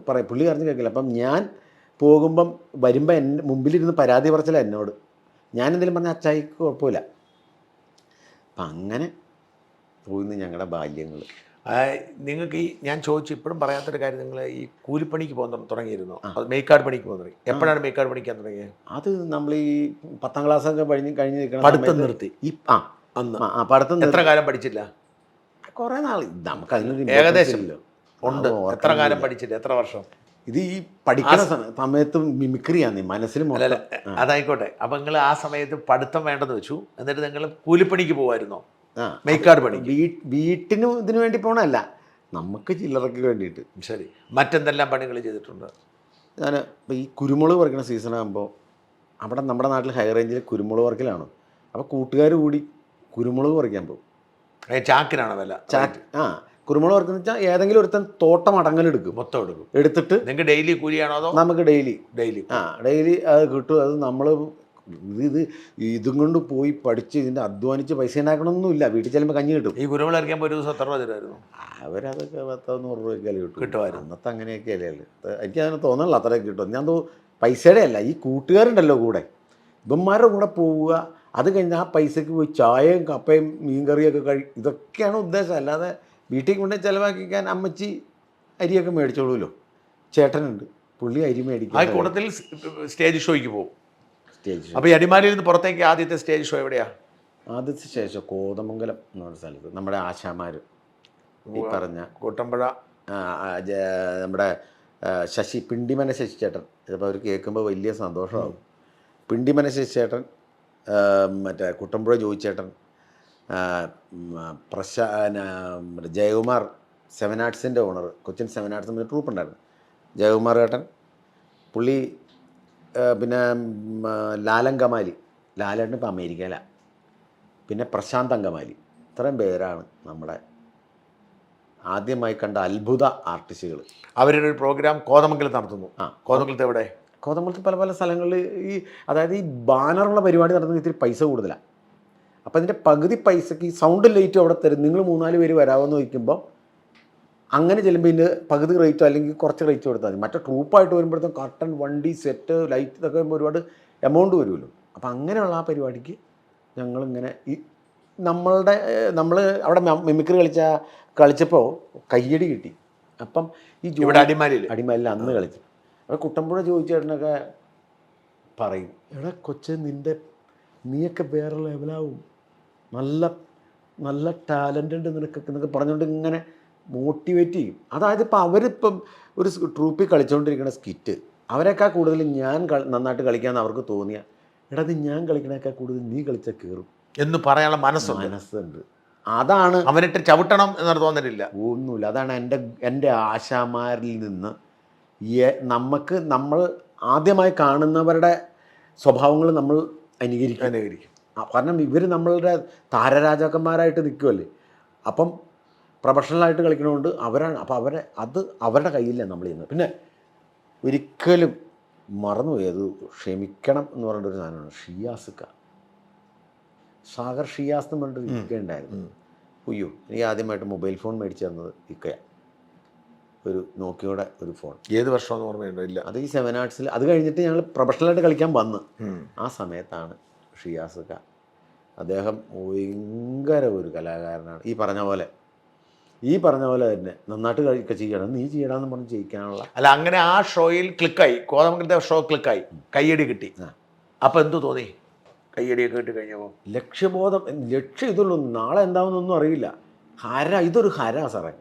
പറയും. പുള്ളി അറിഞ്ഞ് കേൾക്കില്ല. അപ്പം ഞാൻ പോകുമ്പം വരുമ്പോൾ എൻ്റെ മുമ്പിലിരുന്ന് പരാതി പറച്ചില്ല എന്നോട്. ഞാൻ എന്തെങ്കിലും പറഞ്ഞാൽ അച്ചായിക്ക് കുഴപ്പമില്ല. അപ്പം അങ്ങനെ പോയിന്ന് ഞങ്ങളുടെ ബാല്യങ്ങൾ. നിങ്ങൾക്ക് ഈ ഞാൻ ചോദിച്ചു ഇപ്പോഴും പറയാത്തൊരു കാര്യം, നിങ്ങൾ ഈ കൂലിപ്പണിക്ക് പോകാൻ തുടങ്ങിയിരുന്നു, അത് മേക്കാട് പണിക്ക് പോകാൻ തുടങ്ങി. എപ്പോഴാണ് മേക്കാട് പണിക്കാൻ തുടങ്ങിയത്? അത് നമ്മൾ ഈ 10ാം ക്ലാസ്സൊക്കെ കഴിഞ്ഞ് നിൽക്കണം, പഠിത്തം നിർത്തി. അന്ന് പഠിത്തം എത്ര കാലം പഠിച്ചില്ല? കുറേ നാൾ. നമുക്ക് അതിനൊരു ഏകദേശം ഉണ്ട്. എത്ര കാലം പഠിച്ചില്ല? എത്ര വർഷം? ഇത് ഈ പഠിക്കുന്ന സമയത്ത് മിമിക്രിയാണ് മനസ്സിൽ. അതായിക്കോട്ടെ. അപ്പം നിങ്ങൾ ആ സമയത്ത് പഠിത്തം വേണ്ടെന്ന് വെച്ചു, എന്നിട്ട് നിങ്ങൾ കൂലിപ്പണിക്ക് പോകുമായിരുന്നോ? മേക്കാട് പണി വീട്ടിന് ഇതിനു വേണ്ടി പോകണമല്ല, നമുക്ക് ചില്ലറയ്ക്ക് വേണ്ടിയിട്ട്. ശരി. മറ്റെന്തെല്ലാം പണികൾ ചെയ്തിട്ടുണ്ട്? ഞാൻ ഇപ്പോൾ ഈ കുരുമുളക് പറിക്കുന്ന സീസണാകുമ്പോൾ അവിടെ നമ്മുടെ നാട്ടിൽ ഹൈ റേഞ്ചിൽ കുരുമുളക് പറിക്കലാണ്. അപ്പോൾ കൂട്ടുകാർ കൂടി കുരുമുളക് പറിക്കാൻ പോകും. ചാക്കിനാണോ വില? ചാക്ക്. കുരുമുളക് പറിക്കുന്ന വെച്ചാൽ ഏതെങ്കിലും ഒരുത്തൻ തോട്ടം അടങ്ങലെടുക്കും, മൊത്തം എടുക്കും. എടുത്തിട്ട് നിങ്ങൾക്ക് ഡെയിലി കൂലിയാണോ അതോ? നമുക്ക് ഡെയിലി അത് കിട്ടും. അത് നമ്മൾ ഇതും കൊണ്ട് പോയി പഠിച്ച് ഇതിൻ്റെ അധ്വാനിച്ച് പൈസ ഉണ്ടാക്കണമെന്നൊന്നുമില്ല. വീട്ടിൽ ചെല്ലുമ്പോൾ കഞ്ഞി കിട്ടും. ഈ കുരുമുളക് അരയ്ക്കാൻ ഒരു ദിവസം എത്ര രൂപ തരുമായിരുന്നു? അവരതൊക്കെ 10-100 രൂപയ്ക്കല്ലേ കിട്ടുമായിരുന്നു. അന്നത്തെ അങ്ങനെയൊക്കെ അല്ലേ. എനിക്കതിന് തോന്നണില്ല അത്രയൊക്കെ കിട്ടും. ഞാൻ പൈസയുടെ അല്ല, ഈ കൂട്ടുകാരുണ്ടല്ലോ കൂടെ, ഇവന്മാരുടെ കൂടെ പോവുക, അത് കഴിഞ്ഞ് ആ പൈസക്ക് പോയി ചായയും കപ്പയും മീൻകറിയൊക്കെ ഇതൊക്കെയാണ് ഉദ്ദേശം. അല്ലാതെ വീട്ടിൽ കൊണ്ടേ ചിലവാക്കിക്കാൻ അമ്മച്ചി അരിയൊക്കെ മേടിച്ചോളൂല്ലോ. ചേട്ടനുണ്ട്, പുള്ളി അരി മേടിക്കും. ആ കൂട്ടത്തിൽ സ്റ്റേജ് ഷോയ്ക്ക് പോകും. അപ്പോൾ ഈ അടിമാലിയിൽ നിന്ന് പുറത്തേക്ക് ആദ്യത്തെ സ്റ്റേജ് ഷോ എവിടെയാണ്? ആദ്യത്തെ ശേഷം കോതമംഗലം എന്ന് പറഞ്ഞ സ്ഥലത്ത് നമ്മുടെ ആശാമാർ ഈ പറഞ്ഞ കൂട്ടമ്പുഴ നമ്മുടെ പിണ്ടിമന ശശി ചേട്ടൻ. ചിലപ്പോൾ അവർ കേൾക്കുമ്പോൾ വലിയ സന്തോഷമാകും. പിണ്ടിമന ശശി ചേട്ടൻ, മറ്റേ കുട്ടമ്പുഴ ജോയിച്ചേട്ടൻ, ജയകുമാർ 7 ആർട്സിൻ്റെ ഓണർ, കൊച്ചിൻ 7 ആർട്സ് എന്നൊരു ട്രൂപ്പ് ഉണ്ടായിരുന്നു. ജയകുമാർ ചേട്ടൻ, പുള്ളി, പിന്നെ ലാലൻ കമാലി, ലാലേട്ടൻ ഇപ്പോൾ അമേരിക്കയിലാണ്, പിന്നെ പ്രശാന്ത് അങ്കമാലി. ഇത്രയും പേരാണ് നമ്മുടെ ആദ്യമായി കണ്ട അത്ഭുത ആർട്ടിസ്റ്റുകൾ. അവരുടെ ഒരു പ്രോഗ്രാം കോതമംഗലത്ത് നടത്തുന്നു. കോതമംഗലത്ത് എവിടെ? കോതമംഗലത്ത് പല പല സ്ഥലങ്ങളിൽ. അതായത് ഈ ബാനറുള്ള പരിപാടി നടത്തുന്നത് ഇത്തിരി പൈസ കൂടുതലാണ്. അപ്പോൾ അതിൻ്റെ പകുതി പൈസക്ക് ഈ സൗണ്ട് ലൈറ്റും അവിടെ തരും. നിങ്ങൾ 3-4 പേര് വരാമെന്ന് ചോദിക്കുമ്പോൾ അങ്ങനെ ചെല്ലുമ്പോൾ ഇതിൻ്റെ പകുതി റേറ്റോ അല്ലെങ്കിൽ കുറച്ച് റേറ്റ് കൊടുത്താൽ മതി. മറ്റേ ട്രൂപ്പായിട്ട് വരുമ്പോഴത്തേക്കും കർട്ടൻ, വണ്ടി, സെറ്റ്, ലൈറ്റ് ഇതൊക്കെ ഒരുപാട് എമൗണ്ട് വരുമല്ലോ. അപ്പോൾ അങ്ങനെയുള്ള ആ പരിപാടിക്ക് ഞങ്ങളിങ്ങനെ നമ്മൾ അവിടെ മിമിക്രി കളിച്ചപ്പോൾ കയ്യടി കിട്ടി. അപ്പം ഈ അടിമാലിയിൽ അന്ന് കളിച്ചു. അപ്പോൾ കുട്ടമ്പുഴ ചോദിച്ചേട്ടനൊക്കെ പറയും, എടാ കൊച്ചെ നീയൊക്കെ വേറെ ലെവലാവും, നല്ല നല്ല ടാലൻ്റ് ഉണ്ട് നിനക്കൊക്കെ എന്നൊക്കെ പറഞ്ഞുകൊണ്ട് ഇങ്ങനെ മോട്ടിവേറ്റ് ചെയ്യും. അതായത് ഇപ്പോൾ അവരിപ്പം ഒരു ട്രൂപ്പിൽ കളിച്ചുകൊണ്ടിരിക്കുന്ന സ്കിറ്റ് അവരെക്കാൾ കൂടുതൽ ഞാൻ നന്നായിട്ട് കളിക്കാമെന്ന് അവർക്ക് തോന്നിയ, എടാ ഇത് ഞാൻ കളിക്കണേക്കാൾ കൂടുതൽ നീ കളിച്ചാൽ കയറും എന്ന് പറയാനുള്ള മനസ്സുണ്ട്. അതാണ് അവനിട്ട് ചവിട്ടണം എന്ന് തോന്നിട്ടില്ല, ഒന്നുമില്ല. അതാണ് എൻ്റെ ആശാമാരിൽ നിന്ന് നമ്മൾ ആദ്യമായി കാണുന്നവരുടെ സ്വഭാവങ്ങൾ നമ്മൾ അനുകരിക്കും. കാരണം ഇവർ നമ്മളുടെ താരരാജാക്കന്മാരായിട്ട് നിൽക്കുമല്ലേ. അപ്പം പ്രൊഫഷണലായിട്ട് കളിക്കണതുകൊണ്ട് അവരാണ്. അപ്പോൾ അവരുടെ കയ്യിലാണ് നമ്മൾ ചെയ്യുന്നത്. പിന്നെ ഒരിക്കലും മറന്നുപോയി, അത് ക്ഷമിക്കണം എന്ന് പറഞ്ഞിട്ടൊരു സാധനമാണ് ഷിയാസ്ക്ക. സാഗർ ഷിയാസ് എന്ന് പറഞ്ഞിട്ടൊരു ഇക്ക ഉണ്ടായിരുന്നു. അയ്യോ, എനിക്ക് ആദ്യമായിട്ട് മൊബൈൽ ഫോൺ മേടിച്ചു തന്നത് ഇക്കയാണ്. ഒരു നോക്കിയോടെ ഒരു ഫോൺ. ഏത് വർഷമെന്ന് ഓർമ്മയുണ്ടോ? ഇല്ല, അത് ഈ 7 ആർട്സിൽ. അത് കഴിഞ്ഞിട്ട് ഞങ്ങൾ പ്രൊഫഷണലായിട്ട് കളിക്കാൻ വന്ന് ആ സമയത്താണ് ഷിയാസ്ക്ക. അദ്ദേഹം ഭയങ്കര ഒരു കലാകാരനാണ്. ഈ പറഞ്ഞ പോലെ ഈ പറഞ്ഞ പോലെ തന്നെ നന്നായിട്ട് കഴിക്കുക ചെയ്യണം, നീ ചെയ്യണമെന്ന് പറഞ്ഞ് ചെയ്യിക്കാനുള്ള. അല്ല, അങ്ങനെ ആ ഷോയിൽ ക്ലിക്കായി, കോതമംഗലത്തെ ഷോ ക്ലിക്കായി, കയ്യടി കിട്ടി. അപ്പോൾ എന്തു തോന്നി കയ്യടിയൊക്കെ കിട്ടി കഴിഞ്ഞപ്പോൾ? ലക്ഷ്യബോധം, ലക്ഷ്യം ഇതുള്ളൂ, നാളെ എന്താവുന്നൊന്നും അറിയില്ല. ഇതൊരു ഹര സാറേ.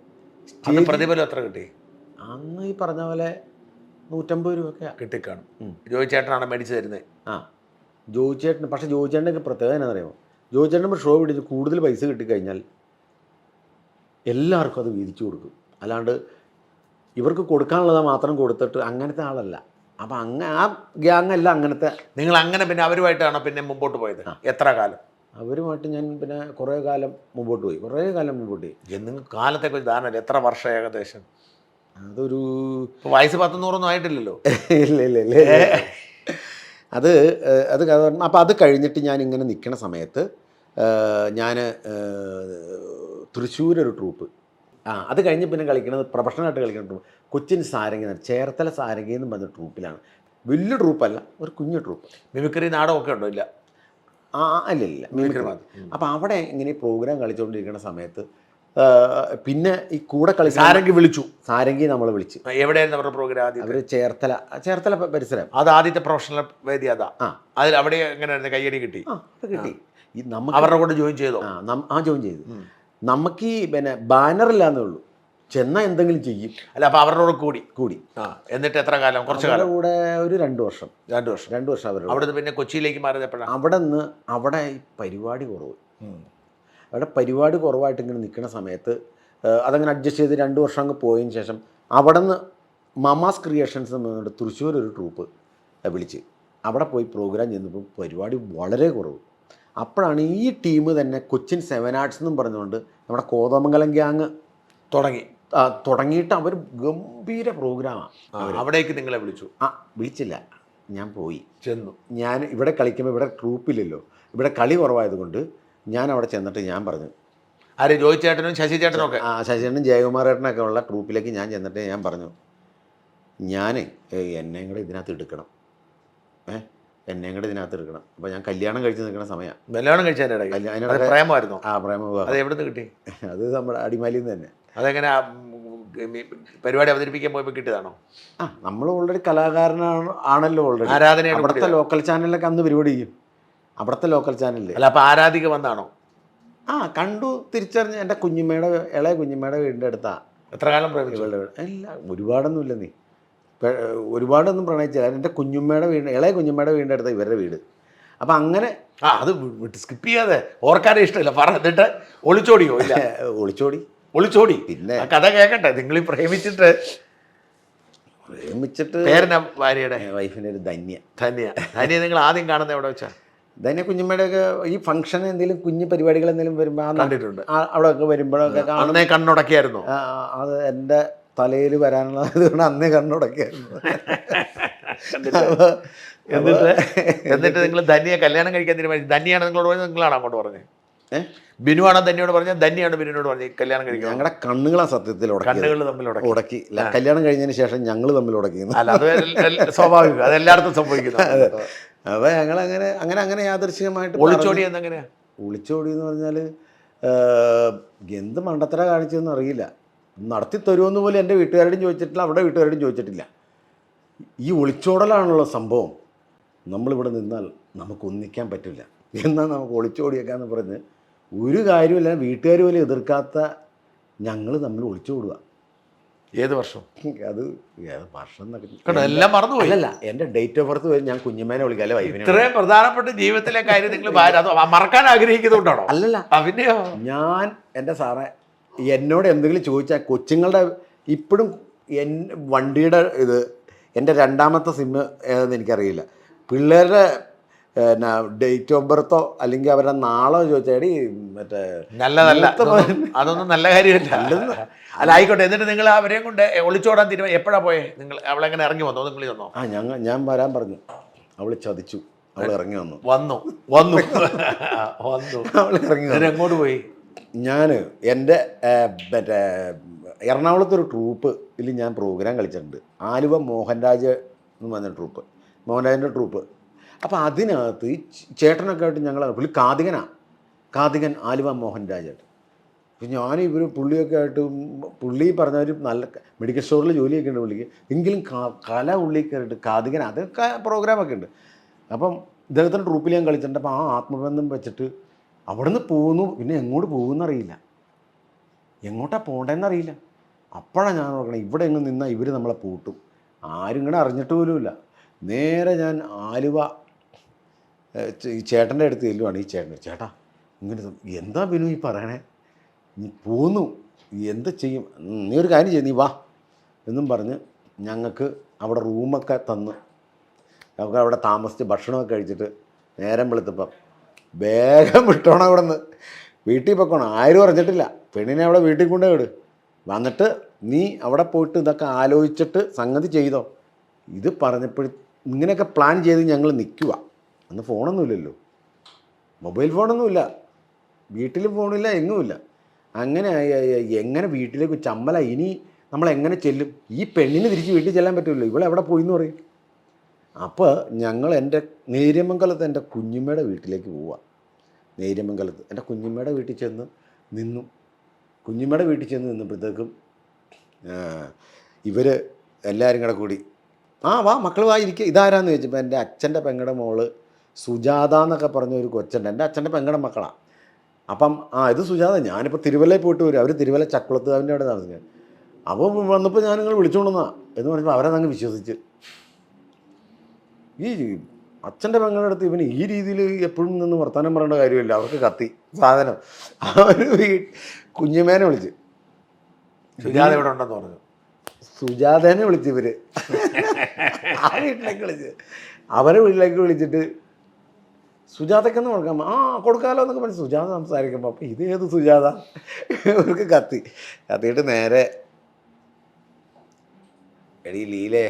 അത് പ്രതിഫലം എത്ര കിട്ടി? അന്ന് ഈ പറഞ്ഞ പോലെ 150 രൂപയൊക്കെ കിട്ടിക്കാണും. ജോയി ചേട്ടനാണ് മേടിച്ച് തരുന്നത്. ജോയി ചേട്ടന്. പക്ഷേ ജോയി ചേട്ടൻ്റെ പ്രത്യേകത എന്നാണെന്നറിയാമോ? ജോയി ചേട്ടൻ ഷോ പിടിച്ച് കൂടുതൽ പൈസ കിട്ടിക്കഴിഞ്ഞാൽ എല്ലാവർക്കും അത് വീതിച്ചു കൊടുക്കും. അല്ലാണ്ട് ഇവർക്ക് കൊടുക്കാനുള്ളത് മാത്രം കൊടുത്തിട്ട് അങ്ങനത്തെ ആളല്ല. അപ്പം ആ ഗ്യാങ് അല്ല അങ്ങനത്തെ. നിങ്ങൾ അങ്ങനെ പിന്നെ അവരുമായിട്ടാണോ പിന്നെ മുമ്പോട്ട് പോയത്? എത്ര കാലം? അവരുമായിട്ട് ഞാൻ പിന്നെ കുറേ കാലം മുമ്പോട്ട് പോയി. നിങ്ങൾക്ക് കാലത്തേക്ക് ഒരു ധാരണ, എത്ര വർഷം ഏകദേശം? അതൊരു വയസ്സ് 100 ആയിട്ടില്ലല്ലോ. ഇല്ല. അത് അപ്പം അത് കഴിഞ്ഞിട്ട് ഞാൻ ഇങ്ങനെ നിൽക്കുന്ന സമയത്ത് ഞാൻ തൃശ്ശൂരൊരു ട്രൂപ്പ്, അത് കഴിഞ്ഞ് പിന്നെ കളിക്കുന്നത് പ്രൊഫഷണലായിട്ട് കളിക്കുന്ന ട്രൂപ്പ് കൊച്ചിൻ സാരംഗി, ചേർത്തല സാരംഗി എന്ന് പറഞ്ഞ ട്രൂപ്പിലാണ്. വലിയ ട്രൂപ്പല്ല, ഒരു കുഞ്ഞു ട്രൂപ്പ്. മിമിക്രി നാടകമൊക്കെ ഉണ്ടോ? ഇല്ല. അല്ല മിമിക്രി. അപ്പോൾ അവിടെ ഇങ്ങനെ പ്രോഗ്രാം കളിച്ചുകൊണ്ടിരിക്കുന്ന സമയത്ത് പിന്നെ ഈ കൂടെ സാരംഗി നമ്മളെ വിളിച്ചു. എവിടെയായിരുന്നു അവരുടെ പ്രോഗ്രാം? അവർ ചേർത്തല പരിസരം. അത് ആദ്യത്തെ പ്രൊഫഷണൽ വേദി അതാ. അതിൽ അവിടെ എങ്ങനെയായിരുന്നു? കയ്യടി കിട്ടി? കിട്ടി. അവരുടെ കൂടെ ജോയിൻ ചെയ്തോ? ജോയിൻ ചെയ്തു. നമുക്ക് ഈ പിന്നെ ബാനറില്ലാന്നേ ഉള്ളൂ, ചെന്നാൽ എന്തെങ്കിലും ചെയ്യും. അല്ല, അപ്പോൾ അവരുടെ കൂടി. എന്നിട്ട് എത്ര കാലം? കുറച്ച് കാലം കൂടെ ഒരു 2 വർഷം. 2 വർഷം അവരുടെ. അവിടുന്ന് പിന്നെ കൊച്ചിയിലേക്ക് മാറിയത് എപ്പോഴാണ്? അവിടെ ഈ പരിപാടി കുറവ്. അവിടെ പരിപാടി കുറവായിട്ട് ഇങ്ങനെ നിൽക്കുന്ന സമയത്ത് അതങ്ങനെ അഡ്ജസ്റ്റ് ചെയ്ത് 2 വർഷം അങ്ങ് പോയതിന് ശേഷം അവിടെ നിന്ന് മമാസ് ക്രിയേഷൻസ് എന്ന് പറഞ്ഞിട്ട് തൃശ്ശൂർ ഒരു ട്രൂപ്പ് വിളിച്ച് അവിടെ പോയി പ്രോഗ്രാം ചെയ്യുന്നപ്പോൾ പരിപാടി വളരെ കുറവ്. അപ്പോഴാണ് ഈ ടീം തന്നെ കൊച്ചിൻ 7 ആർട്സ് എന്നും പറഞ്ഞുകൊണ്ട് നമ്മുടെ കോതമംഗലം ഗ്യാങ് തുടങ്ങിയിട്ട് അവർ ഗംഭീര പ്രോഗ്രാമാണ്. അവിടേക്ക് നിങ്ങളെ വിളിച്ചു? വിളിച്ചില്ല, ഞാൻ പോയി ചെന്നു. ഞാൻ ഇവിടെ കളിക്കുമ്പോൾ ഇവിടെ ട്രൂപ്പില്ലല്ലോ, ഇവിടെ കളി കുറവായതുകൊണ്ട് ഞാൻ അവിടെ ചെന്നിട്ട് ഞാൻ പറഞ്ഞു, ആര്? ജോയി ചേട്ടനും ശശി ചേട്ടനും ഒക്കെ? ശശിചേട്ടനും ജയകുമാർ ഏട്ടനൊക്കെ ഉള്ള ട്രൂപ്പിലേക്ക് ഞാൻ ചെന്നിട്ട് ഞാൻ പറഞ്ഞു, ഞാൻ എന്നെയും കൂടെ ഇതിനകത്ത് എടുക്കണം, എന്നെയും കൂടെ ഇതിനകത്ത് എടുക്കണം. അപ്പോൾ ഞാൻ കല്യാണം കഴിച്ച് നിൽക്കുന്ന സമയമാണ്. കല്യാണം കഴിച്ചതിൻ്റെ പ്രേമമായിരുന്നു? പ്രേമവിവാഹം. അത് എവിടെ നിന്ന് കിട്ടി? അത് നമ്മുടെ അടിമാലിയിൽ നിന്ന് തന്നെ. അതെങ്ങനെ പരിപാടി അവതരിപ്പിക്കാൻ പോയപ്പോൾ കിട്ടിയതാണോ? നമ്മൾ ഓൾറെഡി ആണല്ലോ ഓൾറെഡി. ആരാധന അവിടുത്തെ ലോക്കൽ ചാനലിലൊക്കെ അന്ന് പരിപാടി ചെയ്യും, അവിടുത്തെ ലോക്കൽ ചാനലിൽ. അല്ല, അപ്പോൾ ആരാധിക വന്നാണോ? കണ്ടു, തിരിച്ചറിഞ്ഞ്. എൻ്റെ ഇളയ കുഞ്ഞുമ്മയുടെ വീടിൻ്റെ അടുത്താണ്. എത്ര കാലം പ്രേമിച്ചു? ഇല്ല, ഒരുപാടൊന്നുമില്ല, ഒരുപാടൊന്നും പ്രണയിച്ചില്ല. എൻ്റെ ഇളയ കുഞ്ഞുമ്മയുടെ വീടിൻ്റെ അടുത്താണ് ഇവരുടെ വീട്. അപ്പം അങ്ങനെ അത് സ്കിപ്പ് ചെയ്യാതെ ഓർക്കാനേ ഇഷ്ടമില്ല. എന്നിട്ട് ഒളിച്ചോടിയോ? ഇല്ല. ഒളിച്ചോടി. പിന്നെ കഥ കേൾക്കട്ടെ. നിങ്ങൾ പ്രേമിച്ചിട്ട് പേരെന്നാ ഭാര്യയുടെ? വൈഫിൻ്റെ ഒരു ധന്യ. നിങ്ങൾ ആദ്യം കാണുന്നത് എവിടെ വെച്ചാ? ധന്യ കുഞ്ഞുമ്മയുടെയൊക്കെ ഈ ഫംഗ്ഷൻ എന്തെങ്കിലും കുഞ്ഞു പരിപാടികൾ എന്തെങ്കിലും വരുമ്പോൾ കണ്ടിട്ടുണ്ട്. അവിടെയൊക്കെ വരുമ്പോഴൊക്കെ അന്നേ കണ്ണുടക്കിയായിരുന്നു. അത് എൻ്റെ തലയിൽ വരാനുള്ളതുകൊണ്ട് അന്നേ കണ്ണുടക്കിയായിരുന്നു. എന്നിട്ട് നിങ്ങൾ ധന്യയെ കല്യാണം കഴിക്കാൻ തീരുമാനിച്ചു. ധന്യാണ് നിങ്ങളോട് പറഞ്ഞത്? നിങ്ങളാണ് അങ്ങോട്ട് പറഞ്ഞത്? ബിനുവാണോ ധന്യയോട് പറഞ്ഞത്? ധന്യാണ് ബിനുവിനോട് പറഞ്ഞത് കല്യാണം കഴിക്കാൻ? ഞങ്ങളുടെ കണ്ണുകളാണ് സത്യത്തിൽ കണ്ണുകൾ തമ്മിൽ ഉടക്കി. കല്യാണം കഴിഞ്ഞതിന് ശേഷം ഞങ്ങൾ തമ്മിൽ ഉടക്കിയിരുന്നു. അല്ല, അത് സ്വാഭാവികം, അത് എല്ലായിടത്തും സംഭവിക്കുന്നു. അപ്പോൾ ഞങ്ങളങ്ങനെ യാദൃശ്ചികമായിട്ട് ഒളിച്ചോടി. എന്നെങ്ങനെയാ ഒളിച്ചോടി എന്ന് പറഞ്ഞാൽ എന്ത് മണ്ടത്തര കാണിച്ചതെന്ന് അറിയില്ല. നടത്തി തരുമെന്ന് പോലും എൻ്റെ വീട്ടുകാരോടും ചോദിച്ചിട്ടില്ല, അവിടെ വീട്ടുകാരോടും ചോദിച്ചിട്ടില്ല. ഈ ഒളിച്ചോടലാണല്ലോ സംഭവം. നമ്മളിവിടെ നിന്നാൽ നമുക്ക് ഒന്നിക്കാൻ പറ്റില്ല, എന്നാൽ നമുക്ക് ഒളിച്ചോടിയേക്കാന്ന് പറഞ്ഞ് ഒരു കാര്യമില്ല, വീട്ടുകാർ പോലും എതിർക്കാത്ത ഞങ്ങൾ തമ്മിൽ ഒളിച്ചോടുക. ഏത് വർഷം? അത് വർഷം എന്നൊക്കെ എല്ലാം മറന്നുപോയി. അല്ല, എൻ്റെ ഡേറ്റ് ഓഫ് ബർത്ത് വരും ഞാൻ കുഞ്ഞുമ്മേനെ വിളിക്കാം, അല്ലെ വൈഫിനെ. ഇത്രയും പ്രധാനപ്പെട്ട ജീവിതത്തിലെ കാര്യം നിങ്ങൾ മറക്കാൻ ആഗ്രഹിക്കുന്നുണ്ടാണോ? അല്ലല്ല, പിന്നെയോ? ഞാൻ എൻ്റെ സാറേ എന്നോട് എന്തെങ്കിലും ചോദിച്ചാൽ കൊച്ചുങ്ങളുടെ ഇപ്പോഴും വണ്ടിയുടെ ഇത് എൻ്റെ 2ാമത്തെ സിമ്മ് ഏതെന്ന് എനിക്കറിയില്ല. പിള്ളേരുടെ ഡേറ്റ് ഓഫ് ബർത്തോ അല്ലെങ്കിൽ അവരുടെ നാളോ ചോദിച്ചാൽ മറ്റേ നല്ലതല്ല, അതൊന്നും നല്ല കാര്യമല്ല. അല്ല, ആയിക്കോട്ടെ. എന്നിട്ട് നിങ്ങൾ അവരെയും കൊണ്ട് ഒളിച്ചോടാൻ തീരുമാനം എപ്പോഴാണ് പോയേ? നിങ്ങൾ അവളെങ്ങനെ ഇറങ്ങി വന്നോ? നിങ്ങൾ വന്നോ? ഞാൻ വരാൻ പറഞ്ഞു, അവൾ ചതിച്ചു, അവൾ ഇറങ്ങി വന്നു. അവൾ ഇറങ്ങി. എങ്ങോട്ട് പോയി? ഞാൻ എൻ്റെ മറ്റേ എറണാകുളത്തൊരു ട്രൂപ്പിൽ ഞാൻ പ്രോഗ്രാം കളിച്ചിട്ടുണ്ട്. ആലുവ മോഹൻരാജ് എന്ന് പറഞ്ഞ ട്രൂപ്പ്, മോഹൻരാജിൻ്റെ ട്രൂപ്പ്. അപ്പോൾ അതിനകത്ത് ഈ ചേട്ടനൊക്കെ ആയിട്ട് ഞങ്ങൾ പുള്ളി കാതികൻ ആലുവ മോഹൻരാജായിട്ട്. ഇപ്പം ഞാൻ പുള്ളിയൊക്കെ ആയിട്ട് പുള്ളി പറഞ്ഞ ഒരു നല്ല മെഡിക്കൽ സ്റ്റോറിൽ ജോലിയൊക്കെ ഉണ്ട് പുള്ളിക്ക്, എങ്കിലും കല ഉള്ളി കയറിയിട്ട് കാതികൻ അതൊക്കെ പ്രോഗ്രാമൊക്കെ ഉണ്ട്. അപ്പം ഇദ്ദേഹത്തിൻ്റെ ട്രൂപ്പിൽ ഞാൻ കളിച്ചിട്ടുണ്ട്. അപ്പോൾ ആ ആത്മബന്ധം വെച്ചിട്ട് അവിടെ നിന്ന് പോകുന്നു. പിന്നെ എങ്ങോട്ട് പോകുമെന്നറിയില്ല, എങ്ങോട്ടാണ് പോകേണ്ടതെന്നറിയില്ല. അപ്പോഴാണ് ഞാൻ നോക്കണം ഇവിടെ എങ്ങ് നിന്നാൽ ഇവർ നമ്മളെ പൂട്ടും. ആരും ഇങ്ങനെ അറിഞ്ഞിട്ട് പോലുമില്ല. നേരെ ഞാൻ ആലുവ ഈ ചേട്ടൻ്റെ അടുത്ത് ചെല്ലുവാണ്. ഈ ചേട്ടാ ഇങ്ങനെ എന്താ ബിനു ഈ പറയണേ, നീ പോന്നു, എന്താ ചെയ്യും, നീ ഒരു കാര്യം ചെയ്യും, നീ വാ എന്നും പറഞ്ഞ് ഞങ്ങൾക്ക് അവിടെ റൂമൊക്കെ തന്ന് നമുക്ക് അവിടെ താമസിച്ച് ഭക്ഷണമൊക്കെ കഴിച്ചിട്ട് നേരം വെളുത്തപ്പം വേഗം വിട്ടോണം അവിടെ നിന്ന്, വീട്ടിൽ പൊക്കോണം. ആരും അറിഞ്ഞിട്ടില്ല. പെണ്ണിനെ അവിടെ വീട്ടിൽ കൊണ്ടേ വിട്, വന്നിട്ട് നീ അവിടെ പോയിട്ട് ഇതൊക്കെ ആലോചിച്ചിട്ട് സംഗതി ചെയ്തോ. ഇത് പറഞ്ഞപ്പോൾ ഇങ്ങനെയൊക്കെ പ്ലാൻ ചെയ്ത് ഞങ്ങൾ നിൽക്കുക. അന്ന് ഫോണൊന്നുമില്ലല്ലോ, മൊബൈൽ ഫോണൊന്നുമില്ല, വീട്ടിലും ഫോണില്ല, എങ്ങുമില്ല. അങ്ങനെ എങ്ങനെ വീട്ടിലേക്ക് ചമ്മല, ഇനി നമ്മളെങ്ങനെ ചെല്ലും? ഈ പെണ്ണിന് തിരിച്ച് വീട്ടിൽ ചെല്ലാൻ പറ്റുമല്ലോ, ഇവളെവിടെ പോയി എന്ന് പറയും. അപ്പോൾ ഞങ്ങൾ എൻ്റെ നേര്യമംഗലത്ത് എൻ്റെ കുഞ്ഞുമ്മയുടെ വീട്ടിലേക്ക് പോവുക. നേര്യമംഗലത്ത് എൻ്റെ കുഞ്ഞുമ്മയുടെ വീട്ടിൽ ചെന്ന് നിന്നു. കുഞ്ഞുമ്മയുടെ വീട്ടിൽ ചെന്ന് നിന്നപ്പോഴത്തേക്കും ഇവർ എല്ലാവരും കൂടെ കൂടി വാ മക്കൾ വാ ഇരിക്കുക, ഇതാരാന്ന് ചോദിച്ചപ്പോൾ എൻ്റെ അച്ഛൻ്റെ പെങ്ങളുടെ മോള് സുജാത എന്നൊക്കെ പറഞ്ഞ ഒരു കൊച്ചുണ്ട്, എൻ്റെ അച്ഛൻ്റെ പെങ്ങളുടെ മക്കളാണ്. അപ്പം ഇത് സുജാത, ഞാനിപ്പോൾ തിരുവല്ലയിൽ പോയിട്ട് വരും. അവർ തിരുവല്ല ചക്കുളത്തുകാവിൻ്റെ അവിടെ താമസിക്കുന്നത്. അപ്പോൾ വന്നപ്പോൾ ഞാൻ നിങ്ങൾ വിളിച്ചുകൊണ്ടുവന്നാ എന്ന് പറഞ്ഞപ്പോൾ അവരതങ്ങ് വിശ്വസിച്ച്. ഈ അച്ഛൻ്റെ പെങ്ങളുടെ അടുത്ത് ഇവന് ഈ രീതിയിൽ എപ്പോഴും നിന്ന് വർത്തമാനം പറയേണ്ട കാര്യമില്ല, അവർക്ക് കത്തി സാധനം. അവർ കുഞ്ഞുമേനെ വിളിച്ച് സുജാത ഇവിടെ ഉണ്ടെന്ന് പറഞ്ഞു. സുജാതേനെ വിളിച്ച് ഇവർ ആ വീട്ടിലേക്ക് വിളിച്ച്, അവരെ വീട്ടിലേക്ക് വിളിച്ചിട്ട് സുജാതക്കെന്ന് കൊടുക്കാം, കൊടുക്കാമല്ലോ എന്നൊക്കെ പറഞ്ഞ് സുജാത സംസാരിക്കുമ്പോൾ അപ്പോൾ ഇതേത് സുജാത ഇവർക്ക് കത്തിയിട്ട് നേരെ എടീ ലീലേ,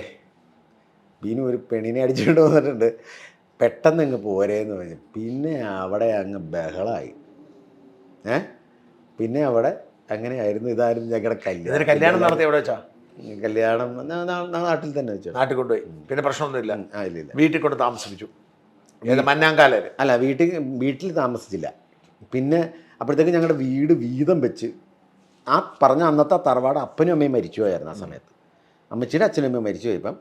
ബീനു ഒരു പെണ്ണിനെ അടിച്ചുകൊണ്ട് വന്നിട്ടുണ്ട്, പെട്ടെന്ന് അങ്ങ് പോരേന്ന് പറഞ്ഞു. പിന്നെ അവിടെ അങ്ങ് ബഹളമായി. പിന്നെ അവിടെ അങ്ങനെയായിരുന്നു. ഇതായിരുന്നു ഞങ്ങളുടെ കല്യാണം നടത്തി എവിടെ വെച്ചാ? കല്യാണം നാട്ടിൽ തന്നെ വെച്ചു, നാട്ടിൽ കൊണ്ടുപോയി. പിന്നെ പ്രശ്നമൊന്നുമില്ല, ഇല്ല. വീട്ടിൽ കൊണ്ട് താമസിപ്പിച്ചു. മന്നാങ്കാലയിൽ അല്ല, വീട്ടിൽ താമസിച്ചില്ല. പിന്നെ അപ്പോഴത്തേക്ക് ഞങ്ങളുടെ വീട് വീതം വെച്ച് ആ പറഞ്ഞ അന്നത്തെ തറവാട് അപ്പനും അമ്മയും മരിച്ചു പോയായിരുന്നു ആ സമയത്ത്. അമ്മച്ചിയുടെ അച്ഛനും അമ്മയും മരിച്ചു പോയപ്പം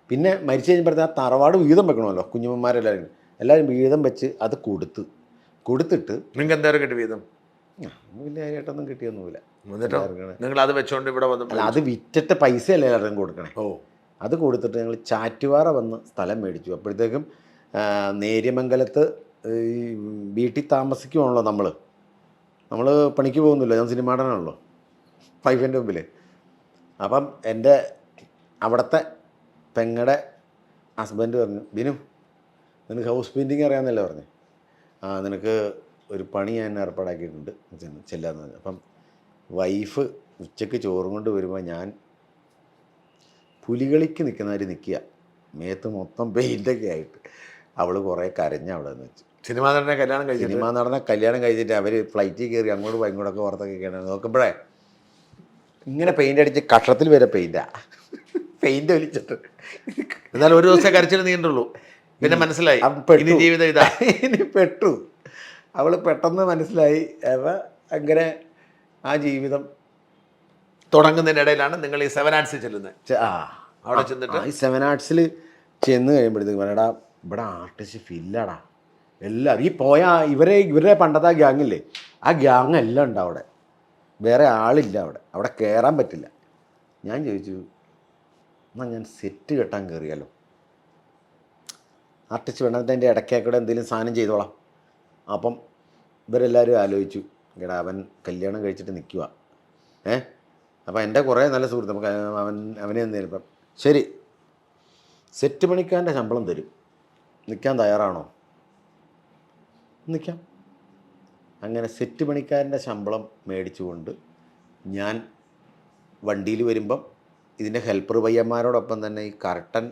പിന്നെ മരിച്ചു കഴിഞ്ഞപ്പോഴത്തെ ആ തറവാട് വീതം വെക്കണമല്ലോ, എല്ലാവരും വീതം വെച്ച് അത് കൊടുത്തിട്ട് നിങ്ങൾക്ക് എന്തായാലും കിട്ടി വീതം? വലിയ കാര്യമായിട്ടൊന്നും കിട്ടിയൊന്നുമില്ല. നിങ്ങൾ അത് വെച്ചോണ്ട് ഇവിടെ വന്നു? അല്ല, അത് വിറ്റിട്ട് പൈസ അല്ലേ എല്ലാവരും കൊടുക്കണേ. അത് കൊടുത്തിട്ട് ഞങ്ങൾ ചാറ്റുവാറ വന്ന് സ്ഥലം മേടിച്ചു. അപ്പോഴത്തേക്കും നേര്യമംഗലത്ത് ഈ വീട്ടിൽ താമസിക്കുവാണല്ലോ നമ്മൾ പണിക്ക് പോകുന്നില്ല, ഞാൻ സിനിമാടനാണല്ലോ വൈഫിൻ്റെ മുമ്പിൽ. അപ്പം എൻ്റെ അവിടുത്തെ പെങ്ങളുടെ ഹസ്ബൻഡ് പറഞ്ഞു, ബിനു നിനക്ക് ഹൗസ് പെയിൻറ്റിങ് അറിയാമെന്നല്ലേ പറഞ്ഞു, നിനക്ക് ഒരു പണി ഞാൻ ഏർപ്പാടാക്കിയിട്ടുണ്ട്, ചെല്ലാന്ന് പറഞ്ഞു. അപ്പം വൈഫ് ഉച്ചയ്ക്ക് ചോറും കൊണ്ട് വരുമ്പോൾ ഞാൻ പുലികളിക്ക് നിൽക്കുന്നവർ നിൽക്കുക, മേത്ത് മൊത്തം പെയിൻ്റൊക്കെ ആയിട്ട്. അവൾ കുറേ കരഞ്ഞ അവിടെ നിന്ന് വെച്ചു. സിനിമാ നടനെ കല്യാണം കഴിച്ചിട്ട് അവർ ഫ്ലൈറ്റിൽ കയറി അങ്ങോട്ടും ഇങ്ങോട്ടൊക്കെ പുറത്തൊക്കെ കയറി നോക്കുമ്പോഴേ ഇങ്ങനെ പെയിൻ്റ് അടിച്ച് കഷത്തിൽ വരെ പെയിൻ്റ് ഒലിച്ചിട്ട്. എന്നാലും ഒരു ദിവസം കരച്ചിട്ട് നീണ്ടുള്ളൂ, പിന്നെ മനസ്സിലായി ജീവിതം ഇതാ. ഇനി പെട്ടു. അവൾ പെട്ടെന്ന് മനസ്സിലായി. അങ്ങനെ ആ ജീവിതം തുടങ്ങുന്നതിനിടയിലാണ് നിങ്ങൾ ഈ 7 ആർട്സിൽ ചെല്ലുന്നത്. അവിടെ ചെന്നിട്ട് ഈ 7 ആർട്സിൽ ചെന്ന് കഴിയുമ്പോഴത്തേക്ക് പറയടാ, ഇവിടെ ആർട്ടിസ്റ്റ് ഫില്ലടാ, എല്ലാവരും ഈ ഇവരുടെ പണ്ടത്തെ ആ ഗ്യാങ്ങില്ലേ, ആ ഗ്യാങ് എല്ലാം ഉണ്ട് അവിടെ, വേറെ ആളില്ല അവിടെ കയറാൻ പറ്റില്ല. ഞാൻ ചോദിച്ചു, എന്നാൽ ഞാൻ സെറ്റ് കെട്ടാൻ കയറിയാലോ, ആർട്ടിസ്റ്റ് വേണ്ടതിൻ്റെ ഇടയ്ക്കൂടെ എന്തെങ്കിലും സാധനം ചെയ്തോളാം. അപ്പം ഇവരെല്ലാവരും ആലോചിച്ചു, എടാ അവൻ കല്യാണം കഴിച്ചിട്ട് നിൽക്കുക. അപ്പോൾ എൻ്റെ കുറേ നല്ല സുഹൃത്ത്, നമുക്ക് അവനെ എന്തെങ്കിലും ഇപ്പം ശരി സെറ്റ് പണിക്കാരൻ്റെ ശമ്പളം തരും, നിൽക്കാൻ തയ്യാറാണോ? നിൽക്കാം. അങ്ങനെ സെറ്റ് പണിക്കാരൻ്റെ ശമ്പളം മേടിച്ചുകൊണ്ട് ഞാൻ വണ്ടിയിൽ വരുമ്പം ഇതിൻ്റെ ഹെൽപ്പർ പയ്യന്മാരോടൊപ്പം തന്നെ ഈ കർട്ടൻ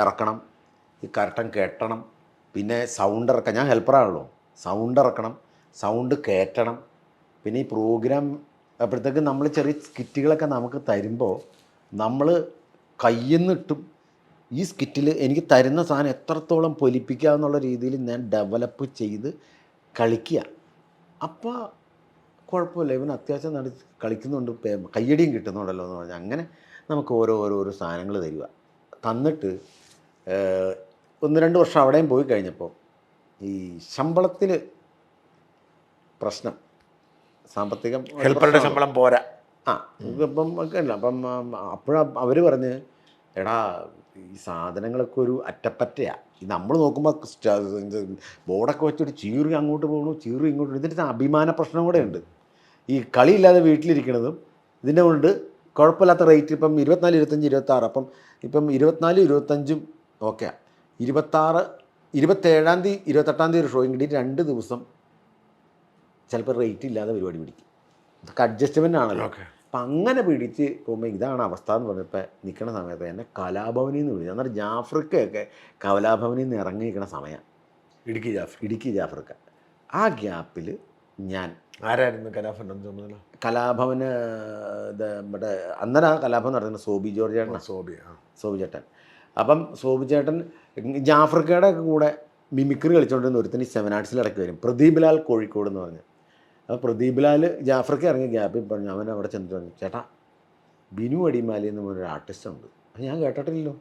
ഇറക്കണം, ഈ കർട്ടൻ കെട്ടണം, പിന്നെ സൗണ്ട് ഇറക്കാം. ഞാൻ ഹെൽപ്പറാണല്ലോ, സൗണ്ട് ഇറക്കണം, സൗണ്ട് കയറ്റണം. പിന്നെ ഈ പ്രോഗ്രാം അപ്പോഴത്തേക്ക് നമ്മൾ ചെറിയ സ്കിറ്റുകളൊക്കെ നമുക്ക് തരുമ്പോൾ നമ്മൾ കയ്യിൽ നിന്നിട്ടും ഈ സ്കിറ്റിൽ എനിക്ക് തരുന്ന സാധനം എത്രത്തോളം പൊലിപ്പിക്കുക എന്നുള്ള രീതിയിൽ ഞാൻ ഡെവലപ്പ് ചെയ്ത് കളിക്കുക. അപ്പോൾ കുഴപ്പമില്ല, ഇവൻ അത്യാവശ്യം കളിക്കുന്നുണ്ട്, കയ്യടിയും കിട്ടുന്നുണ്ടല്ലോ എന്ന് പറഞ്ഞാൽ അങ്ങനെ നമുക്ക് ഓരോ സാധനങ്ങൾ തരിക. തന്നിട്ട് 1-2 വർഷം അവിടെയും പോയി കഴിഞ്ഞപ്പോൾ ഈ ശമ്പളത്തിൽ പ്രശ്നം, സാമ്പത്തികം, ഹെൽപ്പറുടെ ശമ്പളം പോരാ. ഇപ്പം ഒക്കെ ഉണ്ട്. അപ്പം അവർ പറഞ്ഞ്, എടാ ഈ സാധനങ്ങളൊക്കെ ഒരു അറ്റപ്പറ്റയാണ്, ഈ നമ്മൾ നോക്കുമ്പോൾ ബോർഡൊക്കെ വെച്ചൊരു ചീറി അങ്ങോട്ട് പോകണു, ചീറി ഇങ്ങോട്ട്, ഇതിൻ്റെ അഭിമാന പ്രശ്നം കൂടെ ഉണ്ട്. ഈ കളിയില്ലാതെ വീട്ടിലിരിക്കണതും ഇതിൻ്റെ കൊണ്ട് കുഴപ്പമില്ലാത്ത റേറ്റ് ഇപ്പം 24, 25, 26. അപ്പം ഇപ്പം 24, 25 ഓക്കെ, 26, 27-ാം തീയതി 28-ാം തീയതി ഒരു ഷോയും കിട്ടിയിട്ട് 2 ദിവസം ചിലപ്പോൾ റേറ്റ് ഇല്ലാതെ പരിപാടി പിടിക്കും. ഇതൊക്കെ അഡ്ജസ്റ്റ്മെൻ്റ് ആണല്ലോ. അപ്പം അങ്ങനെ പിടിച്ച് പോകുമ്പോൾ ഇതാണ് അവസ്ഥ എന്ന് പറഞ്ഞപ്പോൾ നിൽക്കുന്ന സമയത്ത് എന്നെ കലാഭവനിൽ നിന്ന് വിളിച്ചു. അന്നേരം ജാഫ്രിക്കയൊക്കെ കലാഭവനിൽ നിന്ന് ഇറങ്ങി നിൽക്കുന്ന സമയം, ഇടുക്കി ജാഫ്രിക്ക. ആ ഗ്യാപ്പിൽ ഞാൻ ആരായിരുന്നു കലാഭവൻ ചുമതല? കലാഭവന് നമ്മുടെ അന്നേരം ആ കലാഭവൻ നടത്തുന്നത് സോബി ജോർജ് ചേട്ടൻ, സോബി ചേട്ടൻ. അപ്പം സോബി ചേട്ടൻ ജാഫ്രിക്കയുടെ കൂടെ മിമിക്രി കളിച്ചുകൊണ്ടിരുന്ന ഒരുത്തിന് 7 ആർട്സിൽ ഇടയ്ക്ക് വരും, പ്രദീപ് ലാൽ കോഴിക്കോട് എന്ന് പറഞ്ഞ്. അപ്പോൾ പ്രദീപ് ലാൽ ജാഫ്രിക്ക ഇറങ്ങിയ ഗ്യാപ്പിൽ പറഞ്ഞു, അവൻ അവിടെ ചെന്നിട്ട് പറഞ്ഞു, ചേട്ടാ ബിനു അടിമാലി എന്ന് പറഞ്ഞൊരു ആർട്ടിസ്റ്റുണ്ട്. അത് ഞാൻ കേട്ടിട്ടില്ലല്ലോ,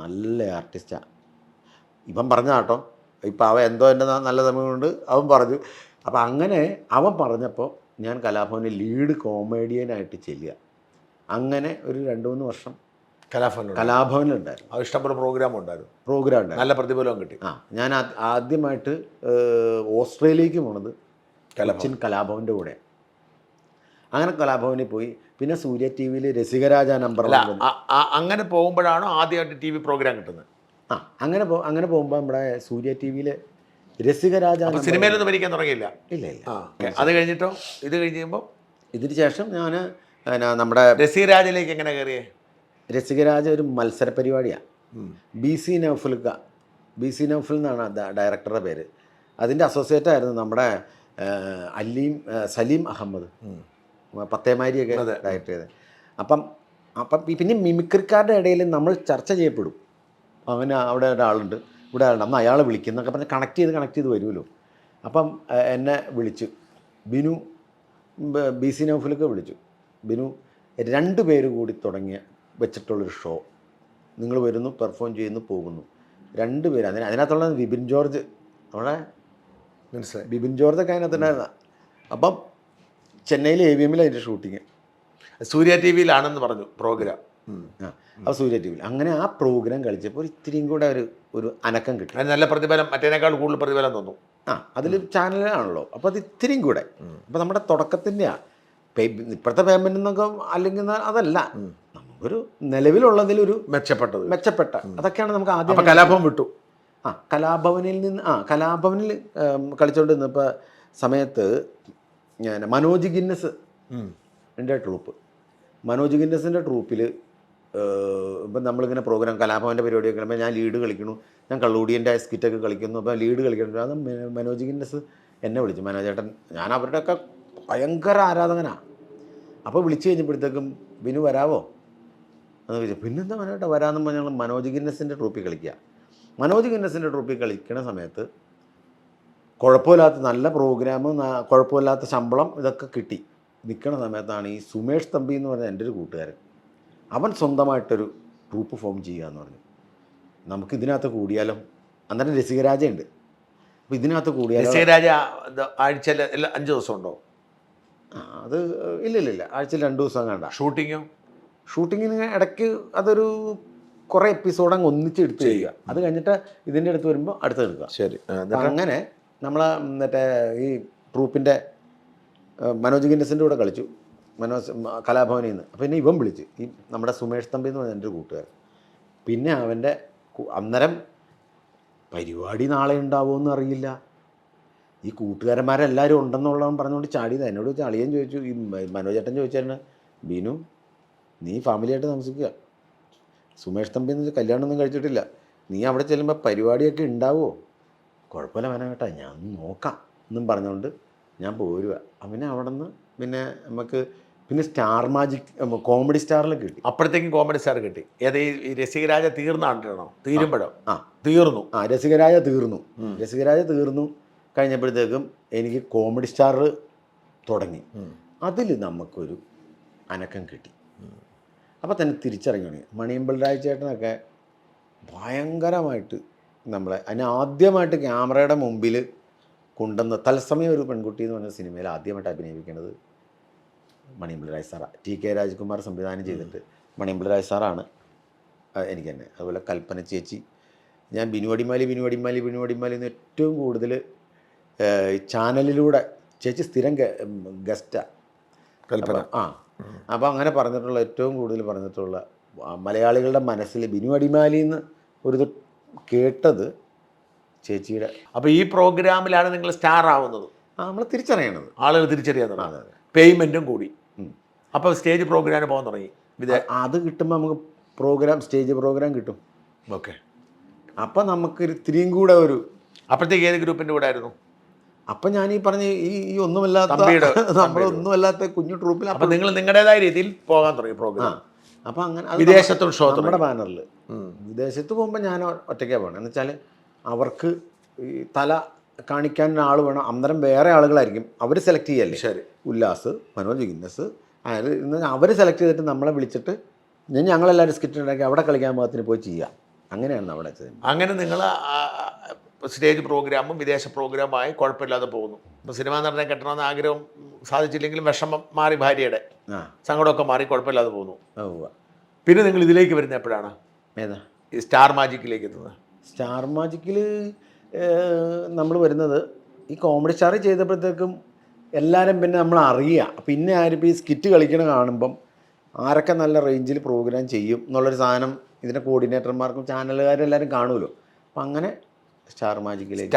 നല്ല ആർട്ടിസ്റ്റാണ് ഇവൻ പറഞ്ഞ കേട്ടോ. ഇപ്പം അവൻ എന്തോ എൻ്റെ നല്ല സമയം കൊണ്ട് അവൻ പറഞ്ഞു. അപ്പം അങ്ങനെ അവൻ പറഞ്ഞപ്പോൾ ഞാൻ കലാഭവനിൽ ലീഡ് കോമേഡിയനായിട്ട് ചെല്ലുക. അങ്ങനെ ഒരു 2-3 വർഷം കലാഭവനിലുണ്ടായിരുന്നു. ഇഷ്ടംപോലെ പ്രോഗ്രാം ഉണ്ടായിരുന്നു, നല്ല പ്രതിഫലവും കിട്ടി. ഞാൻ ആദ്യമായിട്ട് ഓസ്ട്രേലിയക്ക് പോണത് കൊച്ചിൻ കലാഭവൻ്റെ കൂടെ. അങ്ങനെ കലാഭവനിൽ പോയി. പിന്നെ സൂര്യ ടി വിയിൽ രസികരാജ നമ്പർ അങ്ങനെ പോകുമ്പോഴാണോ ആദ്യമായിട്ട് TV പ്രോഗ്രാം കിട്ടുന്നത്? അങ്ങനെ പോകുമ്പോൾ നമ്മുടെ സൂര്യ ടി വിയിൽ രസികരാജ. സിനിമയിലൊന്നും ഭരിക്കാൻ തുടങ്ങിയില്ല? ഇല്ല. അത് കഴിഞ്ഞിട്ടോ? ഇത് കഴിയുമ്പോൾ ഇതിന് ശേഷം ഞാൻ നമ്മുടെ രസികരാജിലേക്ക് എങ്ങനെ കയറിയേ? രസികരാജ ഒരു മത്സര പരിപാടിയാണ്. BC നൗഫൽ എന്നാണ് ഡയറക്ടറുടെ പേര്. അതിൻ്റെ അസോസിയേറ്റ് ആയിരുന്നു നമ്മുടെ സലീം അഹമ്മദ്, പത്തേമാരിയൊക്കെ ഡയറക്റ്റ് ചെയ്തത്. അപ്പം പിന്നെ മിമിക്രിക്കാരുടെ ഇടയിൽ നമ്മൾ ചർച്ച ചെയ്യപ്പെടും. അവന് അവിടെ ഒരാളുണ്ട്, ഇവിടെ ആളുണ്ട്, അന്ന് അയാളെ വിളിക്കുന്നൊക്കെ പറഞ്ഞ് കണക്ട് ചെയ്ത് വരുമല്ലോ. അപ്പം എന്നെ വിളിച്ചു, ബിനു BC നൗഫലൊക്കെ വിളിച്ചു. ബിനു 2 പേര് കൂടി വെച്ചിട്ടുള്ളൊരു ഷോ, നിങ്ങൾ വരുന്നു, പെർഫോം ചെയ്യുന്നു, പോകുന്നു. 2 പേര്. അതിനകത്തുള്ള വിപിൻ ജോർജ്, നമ്മുടെ മനസ്സിലായി, ബിബിൻ ജോർജൊക്കെ അതിനകത്തുണ്ടായിരുന്ന. അപ്പം ചെന്നൈയിൽ AVM അതിൻ്റെ ഷൂട്ടിങ്. സൂര്യ TVയിലാണെന്ന് പറഞ്ഞു പ്രോഗ്രാം. അപ്പോൾ സൂര്യ TVയിൽ അങ്ങനെ ആ പ്രോഗ്രാം കളിച്ചപ്പോൾ ഇത്തിരിയും കൂടെ ഒരു അനക്കം കിട്ടി. നല്ല പ്രതിഫലം, മറ്റേനേക്കാൾ കൂടുതൽ പ്രതിഫലം തോന്നും. അതിൽ ചാനലാണല്ലോ. അപ്പോൾ അത് ഇത്തിരിയും കൂടെ. അപ്പോൾ നമ്മുടെ തുടക്കത്തിൻ്റെയാണ് ഇപ്പോഴത്തെ പേയ്മെൻ്റ് എന്നൊക്കെ, അല്ലെങ്കിൽ അതല്ല, നമുക്കൊരു നിലവിലുള്ളതിലൊരു മെച്ചപ്പെട്ട അതൊക്കെയാണ് നമുക്ക് ആദ്യം. കലാഭവൻ വിട്ടു. കലാഭവനിൽ കളിച്ചുകൊണ്ടിരുന്നപ്പോൾ സമയത്ത് ഞാൻ മനോജ് ഗിന്നസ് എൻ്റെ ട്രൂപ്പ്, മനോജ് ഗിന്നസിൻ്റെ ട്രൂപ്പിൽ ഇപ്പം നമ്മളിങ്ങനെ പ്രോഗ്രാം കലാഭവൻ്റെ പരിപാടിയൊക്കെ കളിക്കുമ്പോൾ ഞാൻ ലീഡ് കളിക്കുന്നു, ഞാൻ കള്ളൂടിയൻ്റെ സ്കിറ്റൊക്കെ കളിക്കുന്നു. അപ്പോൾ ലീഡ് കളിക്കുന്നു. അത് മനോജ് ഗിന്നസ് എന്നെ വിളിച്ചു, മനോജേട്ടൻ. ഞാൻ അവരുടെയൊക്കെ ഭയങ്കര ആരാധകനാണ്. അപ്പോൾ വിളിച്ചു കഴിഞ്ഞപ്പോഴത്തേക്കും, ബിനു വരാവോ എന്ന് ചോദിച്ചു. പിന്നെന്താ മനോജേട്ടാ വരാമെന്ന് പറഞ്ഞാൽ മനോജ് ഗിന്നസിൻ്റെ ട്രൂപ്പിൽ കളിക്കുക. മനോജ് ഗിന്നസിൻ്റെ ട്രൂപ്പിൽ കളിക്കുന്ന സമയത്ത് കുഴപ്പമില്ലാത്ത നല്ല പ്രോഗ്രാം, കുഴപ്പമില്ലാത്ത ശമ്പളം, ഇതൊക്കെ കിട്ടി നിൽക്കുന്ന സമയത്താണ് ഈ സുമേഷ് തമ്പി എന്ന് പറഞ്ഞ എൻ്റെ ഒരു കൂട്ടുകാരൻ, അവൻ സ്വന്തമായിട്ടൊരു ട്രൂപ്പ് ഫോം ചെയ്യുക എന്ന് പറഞ്ഞു. നമുക്ക് ഇതിനകത്ത് കൂടിയാലോ? അന്നേരം രസികരാജയുണ്ട്. അപ്പോൾ ഇതിനകത്ത് കൂടിയാലോ? രസികരാജ ആഴ്ചയിൽ 5 ദിവസം ഉണ്ടോ? അത് ഇല്ല, ആഴ്ചയിൽ 2 ദിവസം കണ്ട. ഷൂട്ടിങ്ങിന് ഇടയ്ക്ക് അതൊരു കുറേ എപ്പിസോഡ് അങ്ങ് ഒന്നിച്ചെടുത്ത് ചെയ്യുക. അത് കഴിഞ്ഞിട്ട് ഇതിൻ്റെ അടുത്ത് വരുമ്പോൾ അടുത്തെടുക്കുക. ശരി. അങ്ങനെ നമ്മൾ മറ്റേ ഈ ട്രൂപ്പിൻ്റെ മനോജ് ഗിന്നസിൻ്റെ കൂടെ കളിച്ചു, കലാഭവനിൽ നിന്ന്. അപ്പോൾ പിന്നെ ഇവൻ വിളിച്ച്, ഈ നമ്മുടെ സുമേഷ് തമ്പി എന്ന് പറഞ്ഞ എൻ്റെ ഒരു കൂട്ടുകാരൻ. പിന്നെ അവൻ്റെ അന്നേരം പരിപാടി നാളെ ഉണ്ടാവുമെന്ന് അറിയില്ല. ഈ കൂട്ടുകാരന്മാരെല്ലാവരും ഉണ്ടെന്നുള്ളവൻ പറഞ്ഞുകൊണ്ട് ചാടിയത്. എന്നോട് ചളിയൻ ചോദിച്ചു, ഈ മനോജേട്ടൻ ചോദിച്ചായിരുന്നു, ബിനു നീ ഫാമിലിയായിട്ട് താമസിക്കുക, സുമേഷ് തമ്പി എന്ന് വെച്ചാൽ കല്യാണമൊന്നും കഴിച്ചിട്ടില്ല, നീ അവിടെ ചെല്ലുമ്പോൾ പരിപാടിയൊക്കെ ഉണ്ടാവുമോ? കുഴപ്പമില്ല മനോജേട്ടാ, ഞാൻ നോക്കാം എന്നും പറഞ്ഞുകൊണ്ട് ഞാൻ പോരുക. അവനെ അവിടെ നിന്ന് പിന്നെ നമുക്ക് പിന്നെ സ്റ്റാർ മാജിക് കോമഡി സ്റ്റാറിൽ കിട്ടി. അപ്പോഴത്തേക്കും കോമഡി സ്റ്റാർ കിട്ടി. ഏത് ഈ രസികരാജ തീർന്നാണോ? തീരുമ്പോഴോ? തീർന്നു. രസികരാജ തീർന്നു. കഴിഞ്ഞപ്പോഴത്തേക്കും എനിക്ക് കോമഡി സ്റ്റാർ തുടങ്ങി. അതിൽ നമുക്കൊരു അനക്കം കിട്ടി. അപ്പോൾ തന്നെ തിരിച്ചറിഞ്ഞു. മണിയമ്പിൾ രാജ് ചേട്ടനൊക്കെ ഭയങ്കരമായിട്ട് നമ്മളെ അതിന് ആദ്യമായിട്ട് ക്യാമറയുടെ മുമ്പിൽ കൊണ്ടുവന്ന തത്സമയം ഒരു പെൺകുട്ടി എന്ന് പറഞ്ഞ സിനിമയിൽ ആദ്യമായിട്ട് അഭിനയിക്കുന്നത് മണിയമ്പിൾ രാജ് സാറാണ്. TK രാജ്കുമാർ സംവിധാനം ചെയ്തിട്ട് മണിയമ്പിൾ രാജ് സാറാണ് എനിക്ക് തന്നെ. അതുപോലെ കൽപ്പന ചേച്ചി, ഞാൻ ബിനു അടിമാലി എന്ന് ഏറ്റവും കൂടുതൽ ചാനലിലൂടെ ചേച്ചി സ്ഥിരം ഗസ്റ്റാണ് കൽപ്പന. അപ്പോൾ അങ്ങനെ പറഞ്ഞിട്ടുള്ള ഏറ്റവും കൂടുതൽ പറഞ്ഞിട്ടുള്ള മലയാളികളുടെ മനസ്സിൽ ബിനു അടിമാലി എന്ന് ഒരു കേട്ടത് ചേച്ചിയുടെ. അപ്പോൾ ഈ പ്രോഗ്രാമിലാണ് നിങ്ങൾ സ്റ്റാർ ആവുന്നത്, നമ്മൾ തിരിച്ചറിയണത്, ആളുകൾ തിരിച്ചറിയാൻ തുടങ്ങി, പേയ്മെൻറ്റും കൂടി. അപ്പോൾ സ്റ്റേജ് പ്രോഗ്രാമിന് പോകാൻ തുടങ്ങി. അത് കിട്ടുമ്പോൾ നമുക്ക് സ്റ്റേജ് പ്രോഗ്രാം കിട്ടും. ഓക്കെ. അപ്പം നമുക്ക് ഇത്തിരിയും കൂടെ ഒരു. അപ്പോഴത്തേക്ക് ഏത് ഗ്രൂപ്പിൻ്റെ കൂടെ ആയിരുന്നു? അപ്പം ഞാൻ ഈ പറഞ്ഞ ഈ ഒന്നുമല്ലാത്ത നമ്മളൊന്നുമല്ലാത്ത കുഞ്ഞു ട്രൂപ്പിൽ. അപ്പം നിങ്ങൾ നിങ്ങളുടേതായ രീതിയിൽ പോകാൻ തുടങ്ങി പ്രോഗ്രാം. അപ്പം അങ്ങനെ വിദേശത്തും ഷോ നമ്മുടെ ബാനറിൽ. വിദേശത്ത് പോകുമ്പോൾ ഞാൻ ഒറ്റയ്ക്കാണ് പോകണം. എന്ന് വെച്ചാൽ അവർക്ക് ഈ തല കാണിക്കാൻ ആൾ വേണം. അന്നേരം വേറെ ആളുകളായിരിക്കും അവർ സെലക്ട് ചെയ്യല്ലേ. ശരി. ഉല്ലാസ്, മനോജ് ഗിന്നസ്, അവർ സെലക്ട് ചെയ്തിട്ട് നമ്മളെ വിളിച്ചിട്ട് ഞങ്ങളെല്ലാവരും സ്കിറ്റ് ഉണ്ടാക്കി അവിടെ കളിക്കാൻ പാകത്തിന് പോയി ചെയ്യാം. അങ്ങനെയാണ് അവിടെ ചെയ്തത്. അങ്ങനെ നിങ്ങൾ സ്റ്റേജ് പ്രോഗ്രാമും വിദേശ പ്രോഗ്രാമായി കുഴപ്പമില്ലാതെ പോകുന്നു. ഇപ്പോൾ സിനിമാ നടനെ കെട്ടണമെന്ന് ആഗ്രഹം സാധിച്ചില്ലെങ്കിലും വിഷമം മാറി, ഭാര്യയുടെ സങ്കടമൊക്കെ മാറി, കുഴപ്പമില്ലാതെ പോകുന്നു. പിന്നെ നിങ്ങൾ ഇതിലേക്ക് വരുന്ന എപ്പോഴാണ്? ഏതാ? ഈ സ്റ്റാർ മാജിക്കിലേക്ക് എത്തുന്നത്? സ്റ്റാർ മാജിക്കിൽ നമ്മൾ വരുന്നത് ഈ കോമഡി സ്റ്റാർ ചെയ്തപ്പോഴത്തേക്കും എല്ലാവരും പിന്നെ നമ്മൾ അറിയുക. പിന്നെ ആരും ഈ സ്കിറ്റ് കളിക്കണ കാണുമ്പം ആരൊക്കെ നല്ല റേഞ്ചിൽ പ്രോഗ്രാം ചെയ്യും എന്നുള്ളൊരു സാധനം ഇതിൻ്റെ കോർഡിനേറ്റർമാർക്കും ചാനലുകാരും എല്ലാവരും കാണുമല്ലോ. അപ്പം അങ്ങനെ സ്റ്റാർ മാജിക്കിലേക്ക്.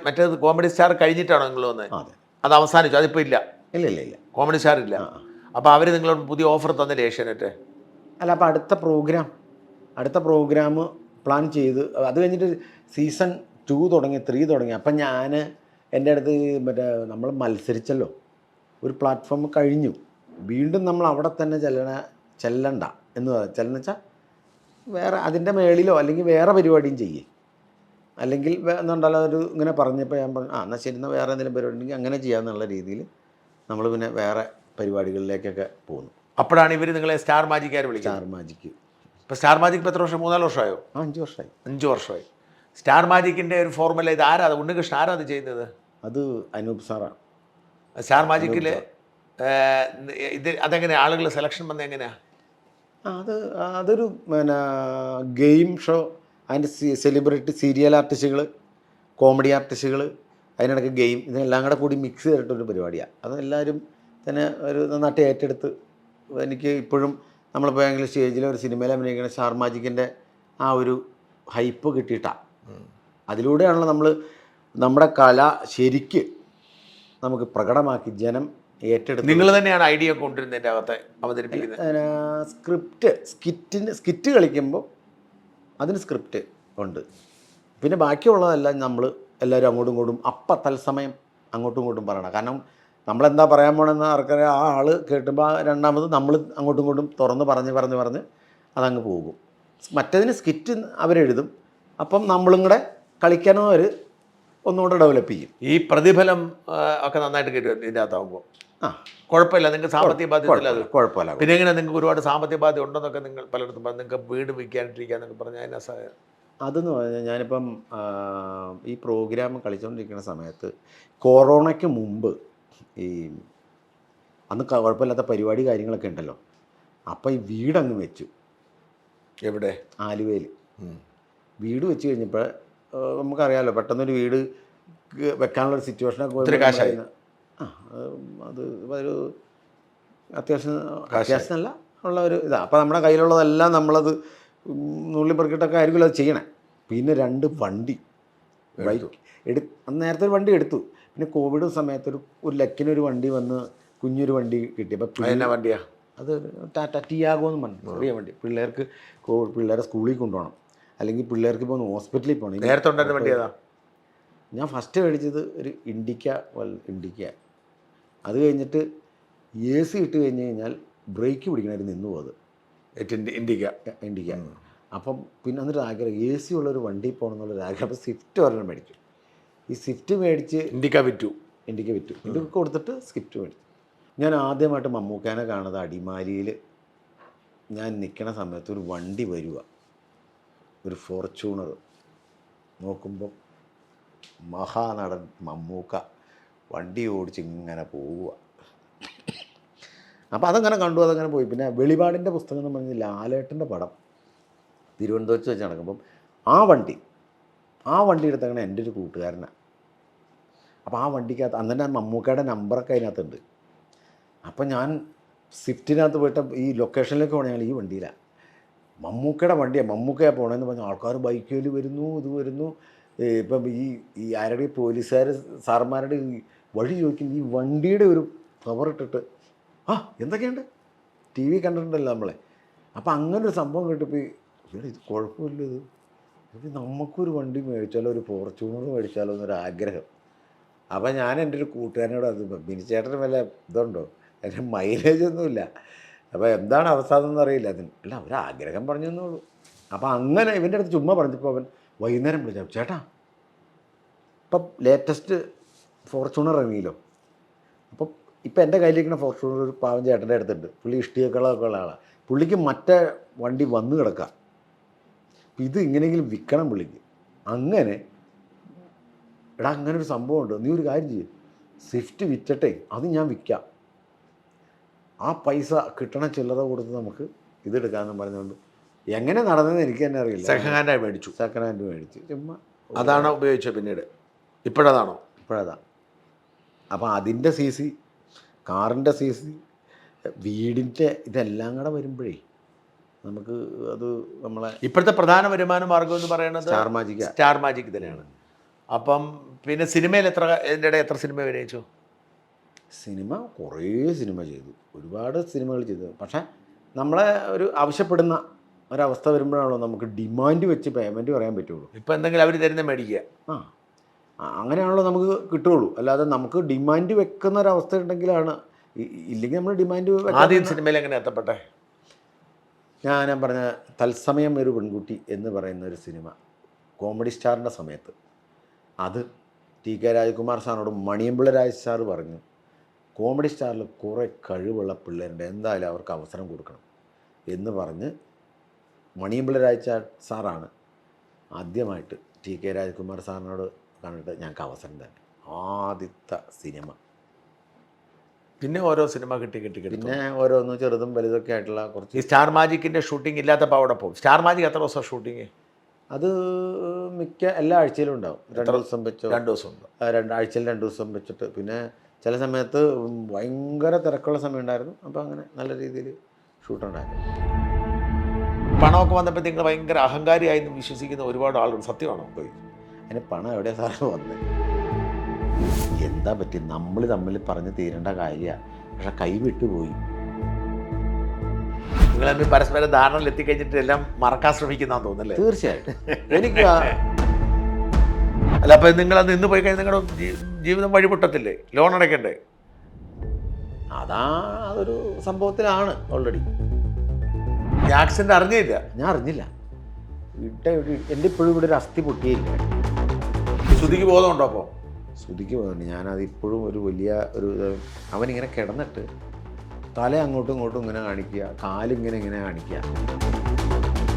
മറ്റേത് കോമഡി സ്റ്റാർ കഴിഞ്ഞിട്ടാണോ നിങ്ങൾ വന്നത്? അതെ. അത് അവസാനിച്ചു, അതിപ്പോൾ ഇല്ല? ഇല്ല കോമഡി സ്റ്റാർ ഇല്ല. അപ്പോൾ അവർ നിങ്ങളോട് പുതിയ ഓഫർ തന്നില്ല ഏഷ്യാനെറ്റ്? അല്ല, അപ്പോൾ അടുത്ത പ്രോഗ്രാം പ്ലാൻ ചെയ്ത് അത് കഴിഞ്ഞിട്ട് സീസൺ 2 തുടങ്ങി, 3 തുടങ്ങി. അപ്പം ഞാൻ എൻ്റെ അടുത്ത് മറ്റേ നമ്മൾ മത്സരിച്ചല്ലോ, ഒരു പ്ലാറ്റ്ഫോം കഴിഞ്ഞു, വീണ്ടും നമ്മൾ അവിടെ തന്നെ ചെല്ലണ്ട എന്ന് ചെല്ലുന്ന വെച്ചാൽ വേറെ അതിൻ്റെ മേളിലോ അല്ലെങ്കിൽ വേറെ പരിപാടിയും ചെയ്യേ, അല്ലെങ്കിൽ എന്നുണ്ടല്ലോ ഒരു ഇങ്ങനെ പറഞ്ഞപ്പോൾ ഞാൻ പറഞ്ഞു എന്നാൽ ശരി, എന്നാൽ വേറെ എന്തെങ്കിലും പരിപാടി ഉണ്ടെങ്കിൽ അങ്ങനെ ചെയ്യാമെന്നുള്ള രീതിയിൽ നമ്മൾ പിന്നെ വേറെ പരിപാടികളിലേക്കൊക്കെ പോകുന്നു. അപ്പോഴാണ് ഇവർ നിങ്ങളെ സ്റ്റാർ മാജിക്കാർ വിളിക്കുന്നത്? Star magic. ഇപ്പോൾ സ്റ്റാർ മാജിക് ഇപ്പോൾ എത്ര വർഷം? 3-4 വർഷമായോ? 5 വർഷമായി. 5 വർഷമായി. സ്റ്റാർ മാജിക്കിൻ്റെ ഒരു ഫോർമുല ഇത് ആരാ? ഉണ്ണികൃഷ്ണൻ ആരാ അത് ചെയ്യുന്നത്? അത് അനൂപ് സാറാണ്. സ്റ്റാർ മാജിക്കിൽ ഇത് അതെങ്ങനെയാണ് ആളുകൾ സെലക്ഷൻ വന്നത് എങ്ങനെയാണ്? അതൊരു പിന്നെ ഗെയിം ഷോ. അതിൻ്റെ സെലിബ്രിറ്റി സീരിയൽ ആർട്ടിസ്റ്റുകൾ, കോമഡി ആർട്ടിസ്റ്റുകൾ, അതിനിടയ്ക്ക് ഗെയിം, ഇതെല്ലാം കൂടെ കൂടി മിക്സ് ചെയ്തിട്ടൊരു പരിപാടിയാണ്. അതെല്ലാവരും തന്നെ ഒരു നന്നായിട്ട് ഏറ്റെടുത്ത്. എനിക്ക് ഇപ്പോഴും നമ്മളിപ്പോൾ ഏതെങ്കിലും സ്റ്റേജിൽ ഒരു സിനിമയിൽ അഭിനയിക്കുന്ന സ്റ്റാർ മാജിക്കിൻ്റെ ആ ഒരു ഹൈപ്പ് കിട്ടിയിട്ടാണ്. അതിലൂടെയാണല്ലോ നമ്മൾ നമ്മുടെ കല ശരിക്ക് നമുക്ക് പ്രകടമാക്കി ജനം ഏറ്റെടുത്ത്. നിങ്ങൾ തന്നെയാണ് ഐഡിയ കൊണ്ടുവരുന്നതിൻ്റെ അകത്ത് അവതരിപ്പിക്കുന്നത്? സ്കിറ്റ് കളിക്കുമ്പോൾ അതിന് സ്ക്രിപ്റ്റ് ഉണ്ട്. പിന്നെ ബാക്കിയുള്ളതെല്ലാം നമ്മൾ എല്ലാവരും അങ്ങോട്ടും ഇങ്ങോട്ടും തത്സമയം അങ്ങോട്ടും ഇങ്ങോട്ടും പറയണം. കാരണം നമ്മളെന്താ പറയാൻ പോകണമെന്ന് ആർക്കറിയാം. ആ ആൾ കേട്ടുമ്പോൾ രണ്ടാമത് നമ്മൾ അങ്ങോട്ടും ഇങ്ങോട്ടും തുറന്ന് പറഞ്ഞ് അതങ്ങ് പോകും. മറ്റേതിന് സ്കിറ്റ് അവരെഴുതും. അപ്പം നമ്മളും കൂടെ കളിക്കാനോ അവർ ഒന്നുകൂടെ ഡെവലപ്പ് ചെയ്യും. ഈ പ്രതിഫലം ഒക്കെ നന്നായിട്ട് കിട്ടും ഇതിൻ്റെ അകത്താകുമ്പോൾ? കുഴപ്പമില്ല, നിങ്ങൾക്ക് സാമ്പത്തിക ബാധ്യത? കുഴപ്പമില്ല. പിന്നെ എങ്ങനെ നിങ്ങൾക്ക് ഒരുപാട് സാമ്പത്തിക ബാധ്യത ഉണ്ടെന്നൊക്കെ നിങ്ങൾ പലയിടത്തും പറഞ്ഞു, നിങ്ങൾക്ക് വീട് വിൽക്കാനിട്ടിരിക്കാന്നൊക്കെ പറഞ്ഞാൽ അതിനെ സഹായം? അതെന്ന് പറഞ്ഞാൽ ഞാനിപ്പം ഈ പ്രോഗ്രാം കളിച്ചുകൊണ്ടിരിക്കുന്ന സമയത്ത് കൊറോണയ്ക്ക് മുമ്പ് അന്ന് കുഴപ്പമില്ലാത്ത പരിപാടി കാര്യങ്ങളൊക്കെ ഉണ്ടല്ലോ. അപ്പം ഈ വീടങ്ങ് വെച്ചു. എവിടെ? ആലുവയിൽ വീട് വെച്ച് കഴിഞ്ഞപ്പോൾ നമുക്കറിയാമല്ലോ, പെട്ടെന്നൊരു വീട് വെക്കാനുള്ളൊരു സിറ്റുവേഷനൊക്കെ അത് ഒരു അത്യാവശ്യമല്ല ഉള്ള ഒരു ഇതാണ്. അപ്പോൾ നമ്മുടെ കയ്യിലുള്ളതെല്ലാം നമ്മളത് നുള്ളിപ്പെറുക്കിയിട്ടൊക്കെ ആയിരിക്കുമല്ലോ അത് ചെയ്യണേ. പിന്നെ 2 വണ്ടി നേരത്തെ ഒരു വണ്ടി എടുത്തു. പിന്നെ കോവിഡ് സമയത്ത് ഒരു ലക്കിനൊരു വണ്ടി വന്ന്, കുഞ്ഞൊരു വണ്ടി കിട്ടി. അപ്പോൾ എന്നാ വണ്ടിയാണ് അത്? ടാറ്റ ടിയാഗോ എന്ന് പറഞ്ഞു, ചെറിയ വണ്ടി. പിള്ളേരെ സ്കൂളിൽ കൊണ്ടുപോകണം, അല്ലെങ്കിൽ പിള്ളേർക്ക് ഇപ്പോൾ ഹോസ്പിറ്റലിൽ പോകണം. നേരത്തെ ഉണ്ടായിരുന്ന വണ്ടി ഏതാ? ഞാൻ ഫസ്റ്റ് മേടിച്ചത് ഒരു ഇൻഡിക്ക. അത് കഴിഞ്ഞിട്ട് AC ഇട്ട് കഴിഞ്ഞ് കഴിഞ്ഞാൽ ബ്രേക്ക് പിടിക്കണമായിരുന്നു, നിന്ന് പോകുന്നത്. ഇൻഡിക്ക. അപ്പം പിന്നെ എന്നിട്ട് ആഗ്രഹം AC ഉള്ളൊരു വണ്ടി പോകണം എന്നുള്ളൊരു ആഗ്രഹം. അപ്പോൾ സ്വിഫ്റ്റ് ഒരെണ്ണം മേടിച്ചു. ഈ സ്വിഫ്റ്റ് മേടിച്ച് ഇന്ത്യക്ക വിറ്റു. ഇന്ത്യക്ക് വിറ്റു. ഇന്ത്യക്ക് കൊടുത്തിട്ട് സ്വിഫ്റ്റ് മേടിച്ചു. ഞാൻ ആദ്യമായിട്ട് മമ്മൂക്കാനെ കാണുന്നത് അടിമാലിയിൽ ഞാൻ നിൽക്കണ സമയത്ത് ഒരു വണ്ടി വരിക, ഒരു ഫോർച്യൂണർ. നോക്കുമ്പം മഹാനടൻ മമ്മൂക്ക വണ്ടി ഓടിച്ച് ഇങ്ങനെ പോവുക. അപ്പോൾ അതങ്ങനെ കണ്ടു, അതങ്ങനെ പോയി. പിന്നെ വെളിപാടിൻ്റെ പുസ്തകം എന്ന് പറഞ്ഞ് ലാലേട്ടൻ്റെ പടം തിരുവനന്തപുരത്ത് വെച്ച് നടക്കുമ്പം ആ വണ്ടി എടുത്തങ്ങനെ എൻ്റെ ഒരു കൂട്ടുകാരനാണ്. അപ്പോൾ ആ വണ്ടിക്കകത്ത് അന്ന് തന്നെ മമ്മൂക്കയുടെ നമ്പറൊക്കെ അതിനകത്തുണ്ട്. അപ്പം ഞാൻ സ്വിഫ്റ്റിനകത്ത് പോയിട്ട് ഈ ലൊക്കേഷനിലേക്ക് പോകണേ ഞങ്ങൾ ഈ വണ്ടിയിലാണ്. മമ്മൂക്കയുടെ വണ്ടിയാണ്, മമ്മൂക്കയാണ് പോകണമെന്ന് പറഞ്ഞാൽ ആൾക്കാർ ബൈക്കിൽ വരുന്നു, ഇത് വരുന്നു. ഇപ്പം ഈ ആരുടെ പോലീസുകാർ സാറന്മാരുടെ വഴി ചോദിക്കുന്നു. ഈ വണ്ടിയുടെ ഒരു പവർ ഇട്ടിട്ട് എന്തൊക്കെയുണ്ട് ടി വി കണ്ടിട്ടുണ്ടല്ലോ നമ്മളെ. അപ്പം അങ്ങനൊരു സംഭവം കേട്ടപ്പോൾ ഇത് കുഴപ്പമില്ല, ഇത് നമുക്കൊരു വണ്ടി മേടിച്ചാലോ, ഒരു ഫോർച്യൂണർ മേടിച്ചാലോ എന്നൊരു ആഗ്രഹം. അപ്പം ഞാൻ എൻ്റെ ഒരു കൂട്ടുകാരനോട് അത് ബിനിച്ചേട്ടന് വല്ല ഇതുണ്ടോ, അതിന് മൈലേജ് ഒന്നുമില്ല, അപ്പോൾ എന്താണ് അവസ്ഥ എന്നറിയില്ല അതിന്. അല്ല ഒരാഗ്രഹം പറഞ്ഞു എന്നുള്ളൂ. അപ്പം അങ്ങനെ ഇവൻ്റെ അടുത്ത് ചുമ്മാ പറഞ്ഞപ്പോൾ അവൻ വൈകുന്നേരം വിളിച്ചു, ചേട്ടാ ഇപ്പം ലേറ്റസ്റ്റ് ഫോർച്യൂണർ ഇറങ്ങിയല്ലോ. അപ്പം ഇപ്പം എൻ്റെ കയ്യിലിരിക്കുന്ന ഫോർച്യൂണർ ഒരു പാവം ചേട്ടൻ്റെ അടുത്തുണ്ട്. പുള്ളി ഇഷ്ടികകളൊക്കെ ഉള്ള ആളാണ്. പുള്ളിക്ക് മറ്റേ വണ്ടി വന്ന് കിടക്കാം, ഇത് ഇങ്ങനെയെങ്കിലും വിൽക്കണം പുള്ളിക്ക്. അങ്ങനെ എടാ അങ്ങനെ ഒരു സംഭവമുണ്ട്, നീ ഒരു കാര്യം ചെയ്യും, സ്വിഫ്റ്റ് വിറ്റട്ടെ, അത് ഞാൻ വിൽക്കാം, ആ പൈസ കിട്ടണ ചില്ലറ കൊടുത്ത് നമുക്ക് ഇതെടുക്കാമെന്ന് പറഞ്ഞുകൊണ്ട് എങ്ങനെ നടന്നതെന്ന് എനിക്ക് തന്നെ അറിയില്ല. സെക്കൻഡ് ഹാൻഡ് മേടിച്ചു ചുമ്മാ. അതാണോ ഉപയോഗിച്ചത് പിന്നീട്? ഇപ്പോഴതാണോ? ഇപ്പോഴതാ. അപ്പം അതിൻ്റെ സി സി, കാറിൻ്റെ സി സി, വീടിൻ്റെ ഇതെല്ലാം കൂടെ വരുമ്പോഴേ നമുക്ക് അത് നമ്മളെ ഇപ്പോഴത്തെ പ്രധാന വരുമാന മാർഗം എന്ന് പറയുന്നത് സ്റ്റാർ മാജിക് തന്നെയാണ്. അപ്പം പിന്നെ സിനിമയിൽ ഇതിൻ്റെ ഇടയിൽ എത്ര സിനിമ അഭിനയിച്ചു? സിനിമ കുറേ സിനിമ ചെയ്തു, ഒരുപാട് സിനിമകൾ ചെയ്തു. പക്ഷേ നമ്മളെ ഒരു ആവശ്യപ്പെടുന്ന ഒരവസ്ഥ വരുമ്പോഴാണല്ലോ നമുക്ക് ഡിമാൻഡ് വെച്ച് പേയ്മെൻറ്റ് പറയാൻ പറ്റുള്ളൂ. ഇപ്പം എന്തെങ്കിലും അവർ തരുന്ന മേടിക്കുക, അങ്ങനെയാണല്ലോ നമുക്ക് കിട്ടുകയുള്ളൂ. അല്ലാതെ നമുക്ക് ഡിമാൻഡ് വെക്കുന്ന ഒരവസ്ഥ ഉണ്ടെങ്കിലാണ്, ഇല്ലെങ്കിൽ നമ്മൾ ഡിമാൻഡ്. ആദ്യം സിനിമയിൽ എങ്ങനെ എത്തപ്പെട്ടെ? ഞാൻ പറഞ്ഞ തത്സമയം ഒരു പെൺകുട്ടി എന്ന് പറയുന്ന ഒരു സിനിമ കോമഡി സ്റ്റാറിൻ്റെ സമയത്ത്, അത് ടി കെ രാജകുമാർ സാറിനോട് മണിയമ്പിള്ള രാജ് സാർ പറഞ്ഞു, കോമഡി സ്റ്റാറിൽ കുറേ കഴിവുള്ള പിള്ളേരുണ്ട്, എന്തായാലും അവർക്ക് അവസരം കൊടുക്കണം എന്ന് പറഞ്ഞ് മണിയമ്പിള്ള രാജ് സാറാണ് ആദ്യമായിട്ട് ടി കെ രാജകുമാർ സാറിനോട് കണ്ടിട്ട് ഞങ്ങൾക്ക് അവസരം തന്നെ. ആദ്യത്തെ സിനിമ. പിന്നെ ഓരോ സിനിമ കിട്ടി പിന്നെ ഓരോന്നും ചെറുതും വലുതൊക്കെ ആയിട്ടുള്ള കുറച്ച്. ഈ സ്റ്റാർ മാജിക്കിൻ്റെ ഷൂട്ടിംഗ് ഇല്ലാത്തപ്പോൾ അവിടെ പോകും. സ്റ്റാർ മാജിക് എത്ര ദിവസം ഷൂട്ടിങ്? അത് മിക്ക എല്ലാ ആഴ്ചയിലും ഉണ്ടാവും. 2 ദിവസം വെച്ചോ. 2 ദിവസം ഉണ്ട്. ആഴ്ചയിൽ 2 ദിവസം വെച്ചിട്ട്. പിന്നെ ചില സമയത്ത് ഭയങ്കര തിരക്കുള്ള സമയം ഉണ്ടായിരുന്നു. അപ്പോൾ അങ്ങനെ നല്ല രീതിയിൽ ഷൂട്ടുണ്ടായിരുന്നു. പണമൊക്കെ വന്നപ്പോൾ നിങ്ങൾ ഭയങ്കര അഹങ്കാരിയായി എന്ന് വിശ്വസിക്കുന്ന ഒരുപാട് ആളുണ്ട്. സത്യമാണോ? പോയി അതിന് പണം എവിടെയാണ് സാറ് വന്നത്? എന്താ പറ്റി, നമ്മൾ തമ്മിൽ പറഞ്ഞ് തീരേണ്ട കാര്യമാണ്, പക്ഷെ കൈവിട്ടു പോയി. നിങ്ങൾ തമ്മിൽ പരസ്പരം ധാരണയിൽ എത്തിക്കഴിഞ്ഞിട്ട് എല്ലാം മറക്കാൻ ശ്രമിക്കുന്നതാന്ന് തോന്നുന്നല്ലേ? തീർച്ചയായിട്ടും. എനിക്ക് അല്ല, അപ്പം നിങ്ങളത് ഇന്ന് പോയി കഴിഞ്ഞാൽ നിങ്ങളുടെ ജീവിതം വഴിമുട്ടത്തില്ലേ? ലോൺ അടയ്ക്കണ്ടേ? അതൊരു സംഭവത്തിലാണ് ഓൾറെഡി. ആക്സിഡന്റ് അറിഞ്ഞില്ല? ഞാൻ അറിഞ്ഞില്ല. എൻ്റെ ഇപ്പോഴും ഇവിടെ ഒരു അസ്ഥി പൊട്ടിയില്ല. ശ്രുതിക്ക് ബോധമുണ്ടോ? അപ്പോൾ ശ്രുതിക്ക് ബോധമുണ്ട്. ഞാനത് ഇപ്പോഴും ഒരു വലിയ അവനിങ്ങനെ കിടന്നിട്ട് തല അങ്ങോട്ടും ഇങ്ങോട്ടും ഇങ്ങനെ കാണിക്കുക, കാലിങ്ങനെ കാണിക്കുക.